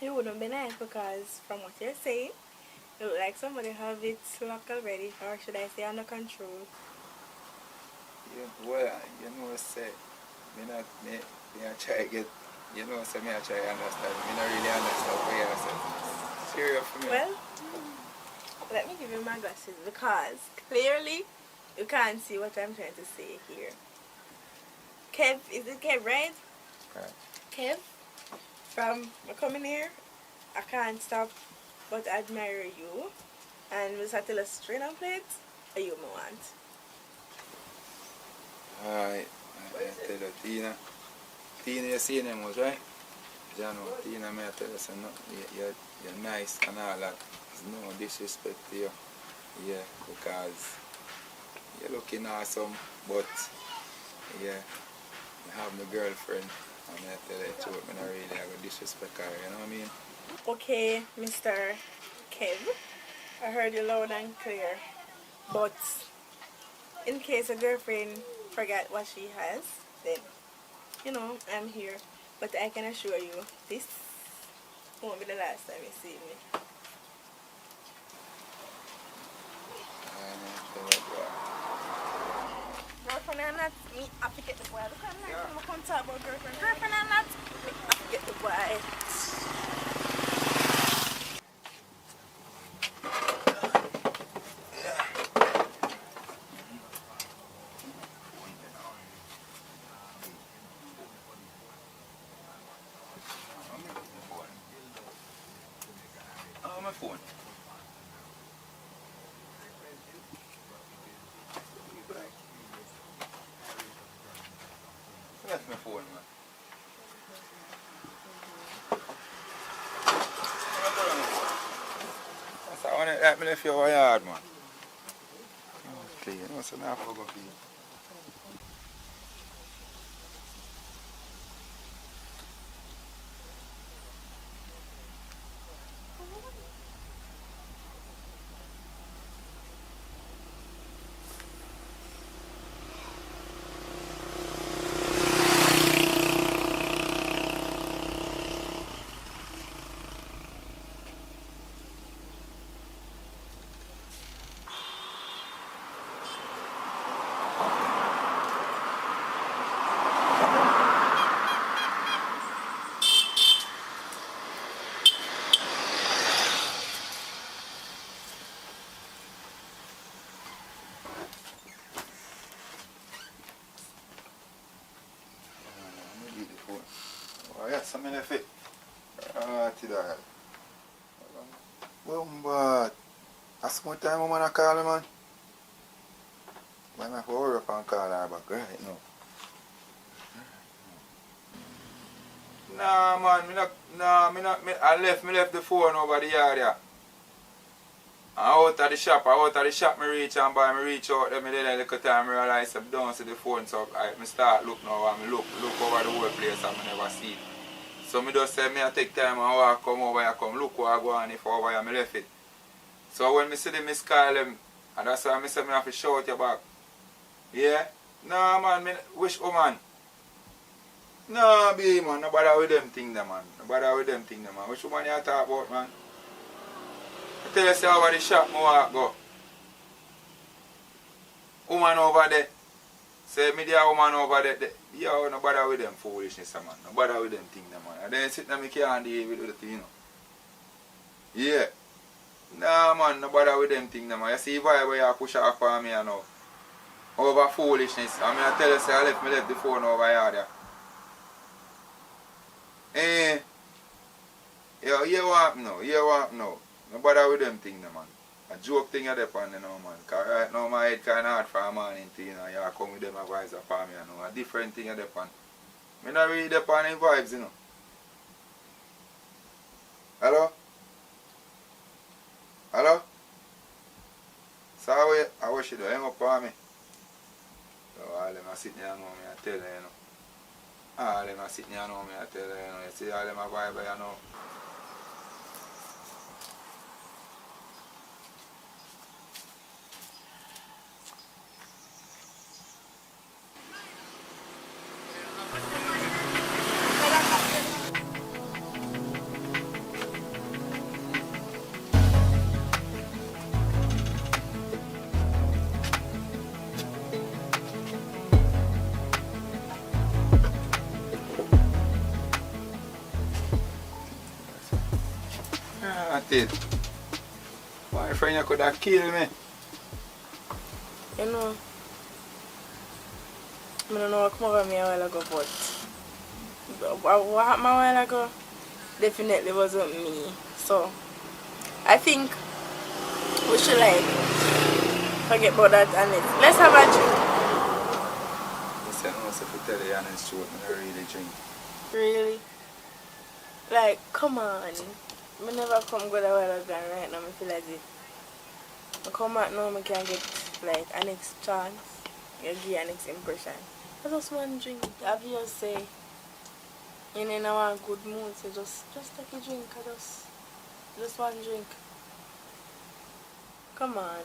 it wouldn't be nice because from what you're saying, it look like somebody have it locked already, or should I say under control. Yeah, well, you know, say, me try get, you know, say me I try understand. Me not really understand what you say. Serious for me. Well, let me give you my glasses because clearly you can't see what I'm trying to say here. Kev, is it Kev, right? Right. Kev, from coming here, I can't stop but admire you. And was I tell a string of plates, or you me want? Alright, I tell you, Tina. Tina, you see them was right? You know, Tina, may I tell you, so no, you're nice and all that. There's no disrespect to you. Yeah, because you're looking awesome, but yeah, I have my girlfriend. And I tell you the truth, I don't really have a disrespect her, you know what I mean? Okay, Mr. Kev, I heard you loud and clear. But in case a girlfriend forget what she has, then, you know, I'm here. But I can assure you, this won't be the last time you see me. Girlfriend or not, me, I forget the boy. Look at me, I'm going to talk about girlfriend. Girlfriend or not, me, I forget the boy. Oh, my phone. That's my phone, man. That's I want to let me left your yard, man. Okay, you know, so now I forgot to you. Oh, yeah, something left it. To that. Boom, but that's one time I'm gonna call her, man. But I'm going to hurry up and call her back right now. Nah, man, I left the phone over the yard, yeah. Out of the shop, I reach and by me reach out there, me then a little time I realize I don't see the phone, so I start look now and look over the whole place and I never see it. So me just say I take time and walk come over here, come look where I go on if over here I left it. So when me see them, I call them, and that's why I say I have to shout you back. Yeah? Nah man, me wish woman. Nah be man, no bother with them thing there man. No bother with them thing there man. Which woman you talk about man? I tell you say over the shop I walk go. Woman over there. Say me there woman over there. Yo, no bother with them foolishness man. No bother with them thing there man. And then sit there me can't deal with the thing, you know. Yeah. Nah, man, no bother with them things, man. You see why you push off on me, you know. Over foolishness. I mean, I tell you, say, I left the phone over here. Eh, yo, you want no, no. No bother with them things, man. A joke thing you depend, you know, man. Because right now my head kind of hard for a morning thing, you know. You come with them advice upon me, you know. A different thing you depend. I not really depend on vibes, you know. Hello? Hello? So I wish you to hang up on me. So all them are sitting here and know me, I tell you, you know. All them are sitting here and know me, I tell you, you know. You see all them are vibe, you know. My friend, you could have killed me. You know, I don't know what come over me a while ago, but what happened a while ago definitely wasn't me. So, I think we should like forget about that and let's have a drink. Listen, I must have to tell you honest truth, I don't really drink. Really? Like, come on. I never come good a while ago and right now I feel like it. I come back now I can get like a next chance. You give a next impression. I just want to drink. Have you say you're in a good mood, so just take a drink. I just want to drink. Come on.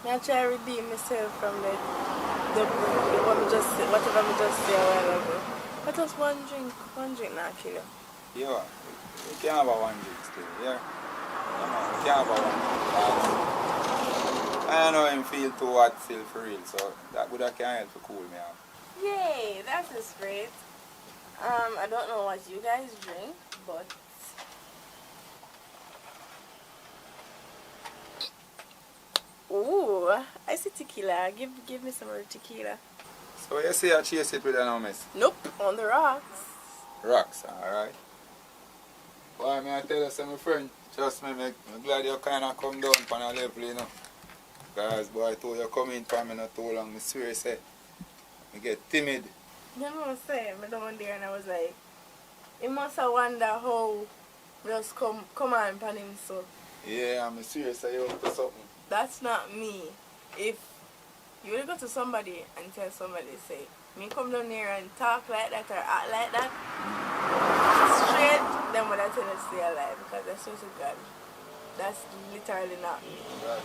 I try to redeem myself from the whatever I just say a while ago. I just want to drink. One drink not kill you. Yeah, you can't have a one drink still, yeah? You can't have a one drink. I know him feel too hot still for real, so that would have can help to cool me off. Yay, that is great. I don't know what you guys drink, but ooh, I see tequila. Give me some more tequila. So you say I chase it with an miss? Nope, on the rocks. Rocks, alright. Why may I tell you some friend, trust me, I'm glad you kinda come down on a level, you know. Because boy, I told you come in for me not too long, I swear say, I get timid. You know what I'm saying? I down there and I was like, he must have wonder how just come on pan him so. Yeah, I'm serious, say you up to something. That's not me. If you will go to somebody and tell somebody, say, me come down here and talk like that or act like that, straight, then when I tell you to stay alive because that's so God. That's literally not me. Right.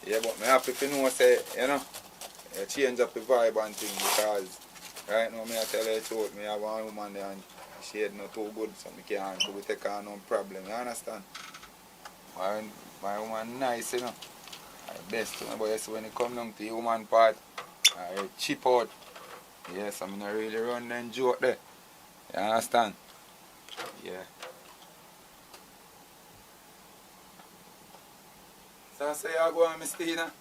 Yeah, but I'm happy to know, say, you know, you change up the vibe and thing because right now, I tell you the truth, I have one woman there and she is not too good, so I can't take her no problem, you understand? My woman nice, you know. Best, you know, but yes, when it comes down to the woman part, I cheap out. Yes, I'm not really run and joke there. You understand? Yeah. So I say I go on, Miss Tina.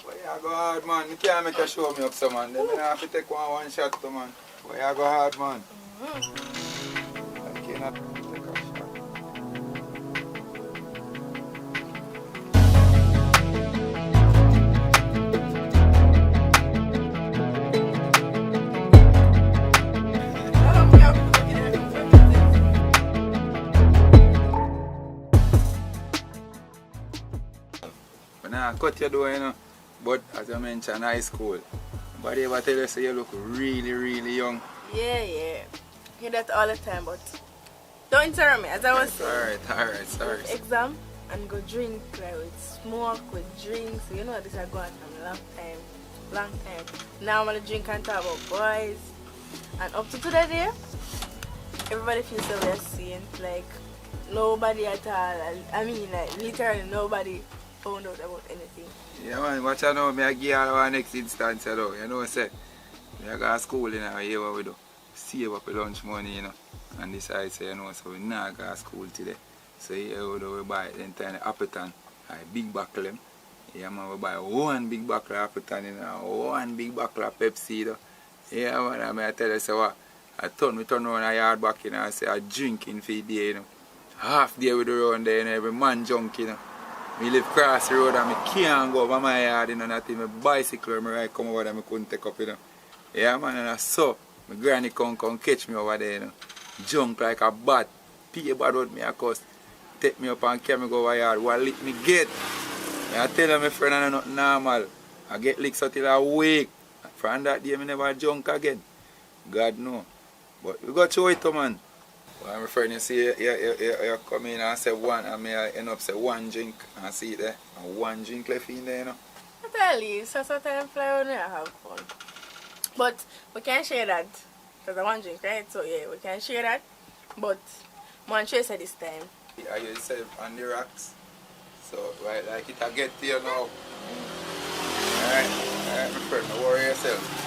Where you go hard, man? You can't make a show me up, so man. Then I have to take one shot, to man. Where you go hard, man? I cannot take a shot. Nah, cut your door, you know. But as I mentioned, high school. But they ever tell you say you look really, really young. Yeah. Hear that all the time, but don't interrupt me. As I was saying, alright, sorry. Exam and go drink, like with smoke, with drinks. You know this is going from a long time. Now I'm gonna drink and talk about boys. And up to today, everybody feels so we're seeing. Like nobody at all. I mean, like literally nobody found out about anything. Yeah, man, watch out now, I give our next instance, you know. You know, say, I go to school, you know, hear what we do. Save up the lunch money, you know, and decide, say, you know, so we not go to school today. So yeah, we buy it then tiny Appleton. Big buckle them. Yeah man, we buy one big buckle of Appleton and one big buckle of Pepsi though. Yeah man, I tell you so what. I turn around a yard back and I say I drinking for the day, you know. Half day with the road there, you know, every man junk, you know. Me live across the road and I can't go over my yard, you know, not even my bicycle or my ride come over there, I couldn't take up, you know. Yeah man, and I saw my granny come catch me over there, you know. Junk like a bat. Pay bad out me, of course. Take me up and carry me go over yard. What lick me get? I tell my friend I'm not normal. I get licks until I wake. From that day, I never junk again. God know. But we got to it, man. Well, my friend, you see, you come in and say one, and me I end up say one drink, and see it there, and one drink left in there, you know. I tell you, so sometimes fly when we have fun. But we can share that, because I want drink, right? So yeah, we can share that, but one tracer this time. Are you yourself on the rocks? So, right, like it I get to you now. Alright, my friend, don't worry yourself.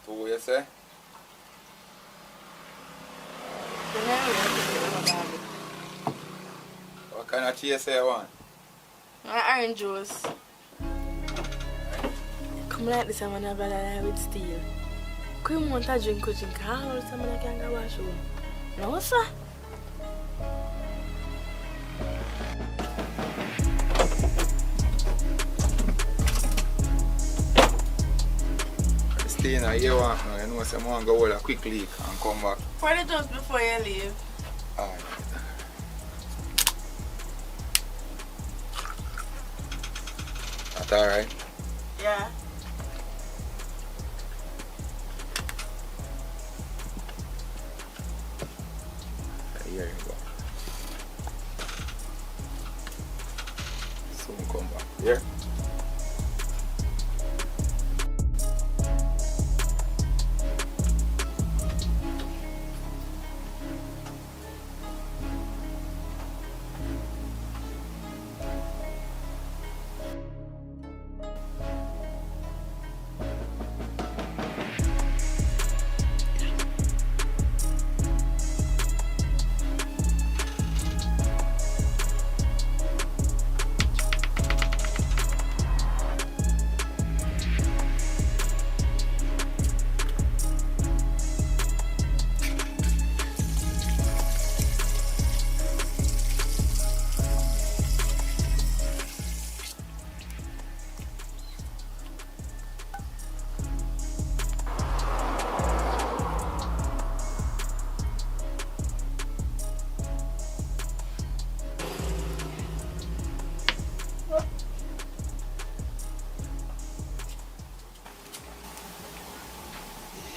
What you say? What kind of chaser you want? Orange juice. Come like this, I'm gonna lie with steel. Could you want to drink? How old someone can go wash you? No, sir. Stay in here now. You know someone go hold a quick leak and come back. Pour the juice before you leave. Alright. That's alright? Yeah. Here you go. Soon come back. Yeah?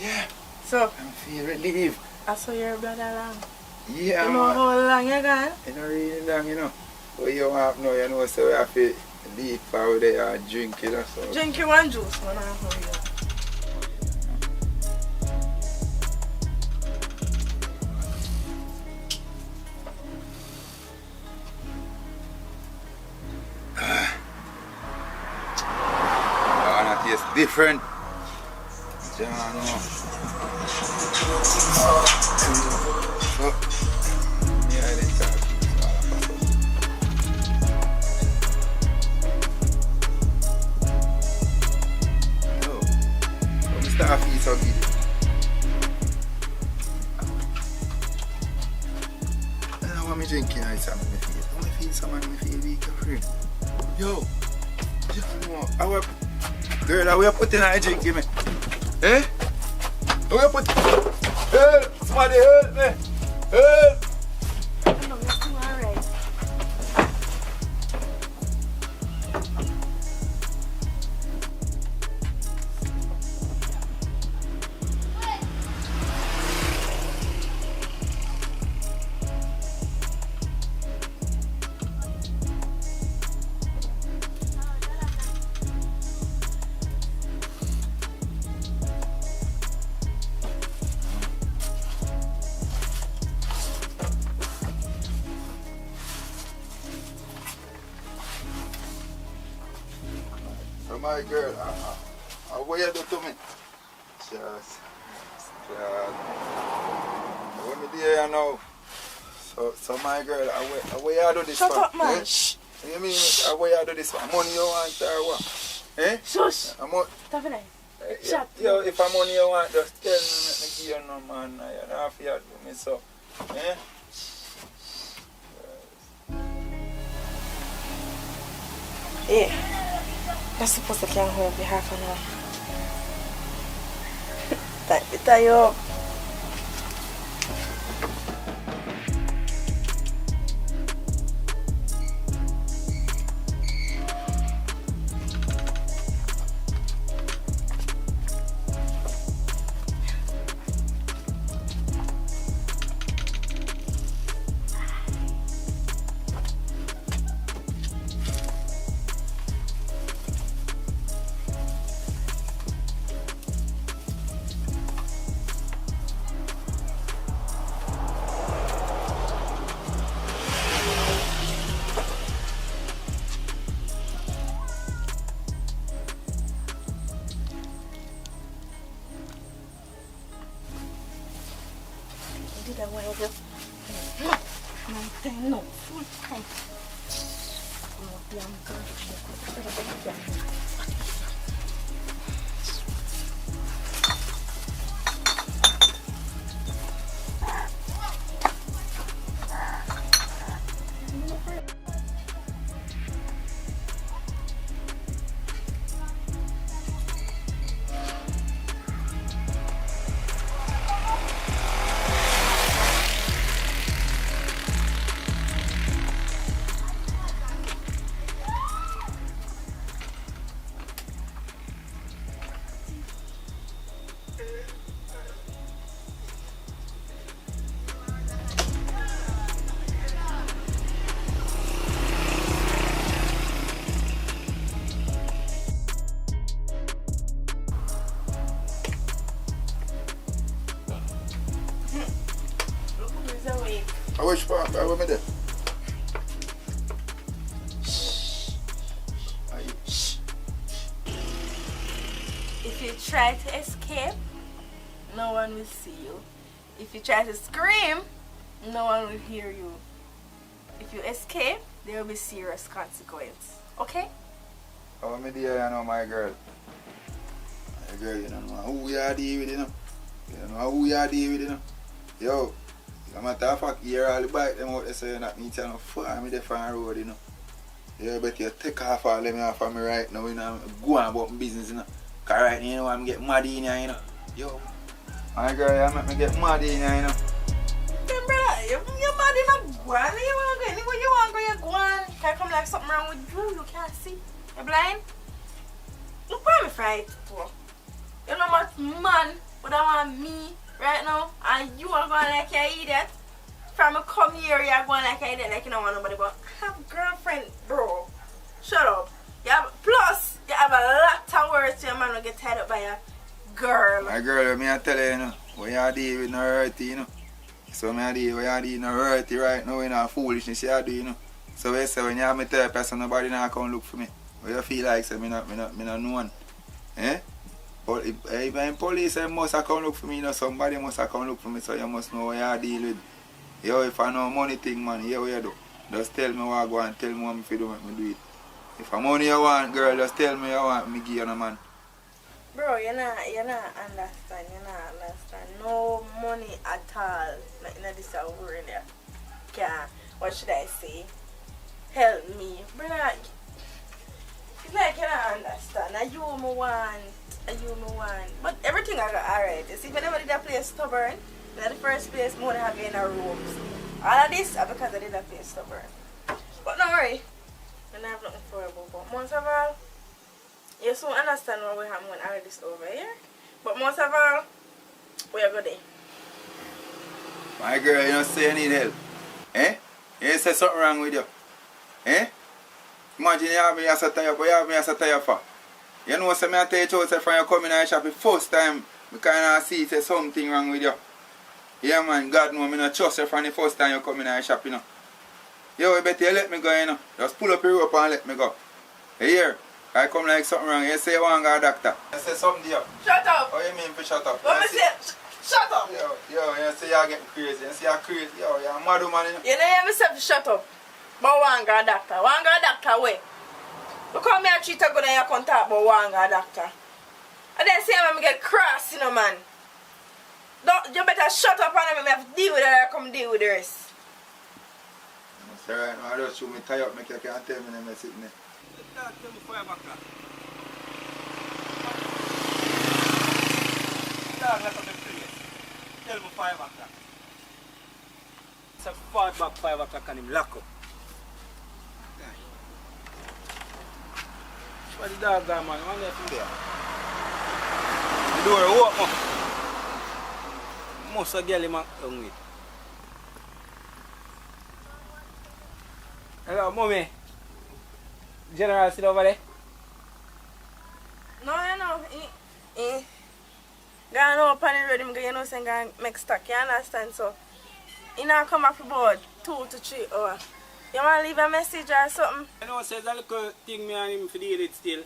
Yeah. So? I feel relieved. I saw your blood along. Yeah, you know man. how long you gone? It's not really long, you know. But you have now, you know, so we have to leave for there and drink, you know. So. Drink you one juice, man. I know you. It's different. Yeah, I know. Yeah, it is. Oh, Mr. Afi, so good. I don't want me drinking ice on my face. I want to feel someone in my face weak and free. Yo, our girl, how you put in a drink, give me? Eh? How you put? Help! Somebody help me! Help! No, you're still alright. my girl, what you do to me? Just, what me there now? So my girl, what you do this Shut for? up, man. Eh? You mean, what you do this for? Money you want or what? Eh? Shush. Stop it. Chat. Yo, if I'm money you want, just tell me, let me give you no man. You don't have to do me so. Eh? Yeah. You're supposed to come home for half an hour. Time to tie you up. Did I want to my thing? No, full time. No, damn girl. Which part? Where am I there? If you try to escape, no one will see you. If you try to scream, no one will hear you. If you escape, there will be serious consequence. Okay? Oh, me there, you know, my girl. My girl, you don't know who you are dealing with, you know. You don't know who you are dealing with, you know. Yo, as a matter of fact, you hear all the bike them out there saying that me tell no far me there from the road, you know. You better take off all them off of me right now, you know. Go on about my business, you know. Cause right now, you know, I'm getting mad in here, you know. Yo, my girl, you make me get mad in here, you know. Then, brother, you're mad in a guan. You want to go anywhere you want to go, you guan. Can come like something wrong with you? You can't see. You're blind? Look where I'm fright for. You know much man would I want me right now, and you are going like you're idiot. From a come here, you're going like you're idiot, like you don't want nobody, but I have a girlfriend, bro. Shut up. Plus, you have a lot of words to your man will get tied up by a girl. My girl, me I tell you, you know, what you do with no hurty, you know. So me I do, what you do no hurty right now, you know, foolishness you do, you know. So we say when you have me tell a person, nobody now come look for me. What you feel like, say, me not know one. Eh? But if police must have come look for me, you know, somebody must have come look for me, so you must know what you deal with. Yo, if I know money thing, man, yeah, what you do? Just tell me what I go and tell me what me do, make me do it. If I'm money you want, girl, just tell me you want me give you no man. Bro, you're not understand. No money at all. Like, in this word there. Can, what should I say? Help me. Brother, it's like you don't understand. Are you me want? But everything I got alright. You see, whenever I did that play stubborn, in the first place, more than having in a rooms. All of this are because I did that play stubborn. But don't worry. I have nothing for you, but most of all, you soon understand what we have when all this over here. But most of all, we are good there. My girl, you don't say you need help. Eh? You say something wrong with you. Eh? Imagine you have me as a tire, but you have me as a tire for. You know, so I tell you from you coming in the shop the first time, I kind of see say something wrong with you. Yeah, man, God know, I don't trust you from the first time you come in the shop, you know. Yo, you better let me go, you know. Just pull up your rope and let me go. You hear? I come like something wrong. You say you want to go to doctor. You say something there. Shut up! What you mean for shut up? What me say? Shut up! Yo, you say you're getting crazy. You say you're crazy. Yo, you're a mad woman. You know hear me say shut up. But one go doctor. One go doctor where? Because me a treat a good and you come talk about one go doctor. And then say me get cross, you know, man. Don't, you better shut up and me have to deal with it or come deal with the rest. Say right now, I just show me tie up, make you can't tell me them I sitting there. Tell me 5 o'clock. Dog, let me play. Tell me 5 o'clock. It's a far back 5 o'clock and him lock up. What the dog gone, man? One left him there. The door open. Most of the girl him hungry. Hello, mommy. General sit over there? No, you know, going up on the road, you know, saying going make stock, you understand? So, you know, come up about 2 to 3 hours. You want to leave a message or something? I know, says a little thing me and him for deal with still.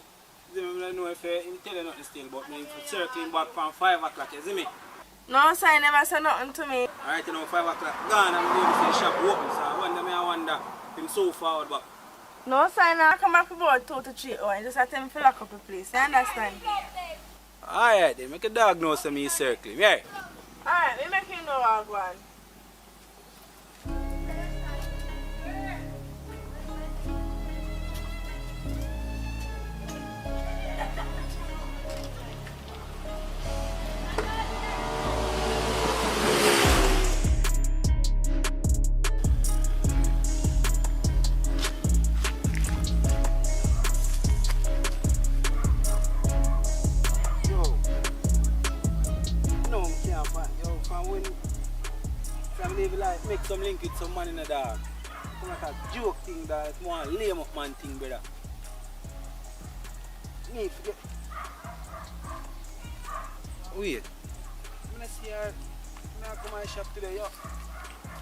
I don't know if him tell you nothing still, but me circling back from 5 o'clock, you see me? No, sir, I never said nothing to me. Alright, you know, 5 o'clock gone, I'm going to say shop open, so I wonder him so forward back. No, sir, I come back about 2 to 3 hours. Just have to lock up the place, you understand? Alright then, make a dog know some me circling, yeah? Alright, we make him know what I'm going. Make some link with some man in the dog. It's like a joke thing that it's more a lame up man thing, brother. Me forget. Wait. I'm gonna see her. I'm gonna come to my shop today, yo.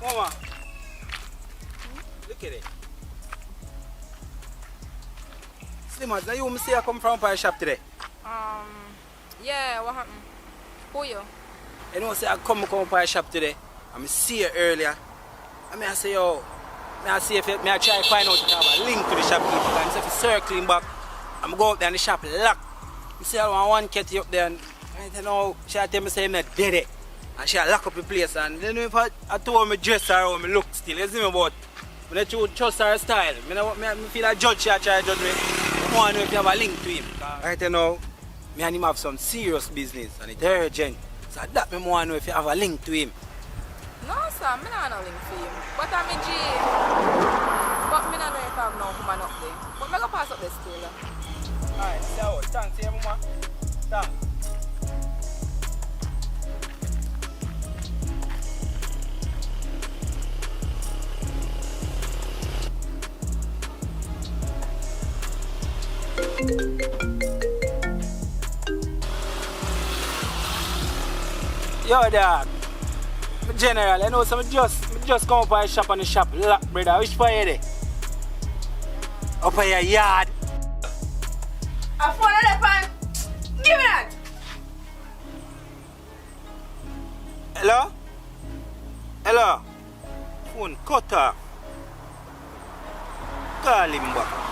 Mama. Look at it. Slimmers, now you me see her come from my shop today? Yeah, what happened? Who you? You know, say I come from my shop today. I see her earlier. I say, yo, I see if I try to find out if I have a link to the shopkeeper. And if I'm circling back, I'm go up there and the shop locked. I say, I want one Ketty up there and I don't know, she tell me say I'm not dead. And she lock up the place. And then if I told me dress her or me look still, you see me, but when I trust her style, I feel like judge she try to judge me. I want to know if you have a link to him. Right now, me and him have some serious business and it's urgent. So that me want to know if you have a link to him. No, sir, I don't have no link for him. But I'm a G. But I don't know if I have no woman up there. But I'm going to pass up this still. Alright, so thanks, yeah, mama. Thanks. Yo, dog. General, I know some just come up and shop on the shop lock, brother. Which part you there? Up in your yard. I phone on the pan. Give me that. Hello? Hello? Phone cut off. Call him back.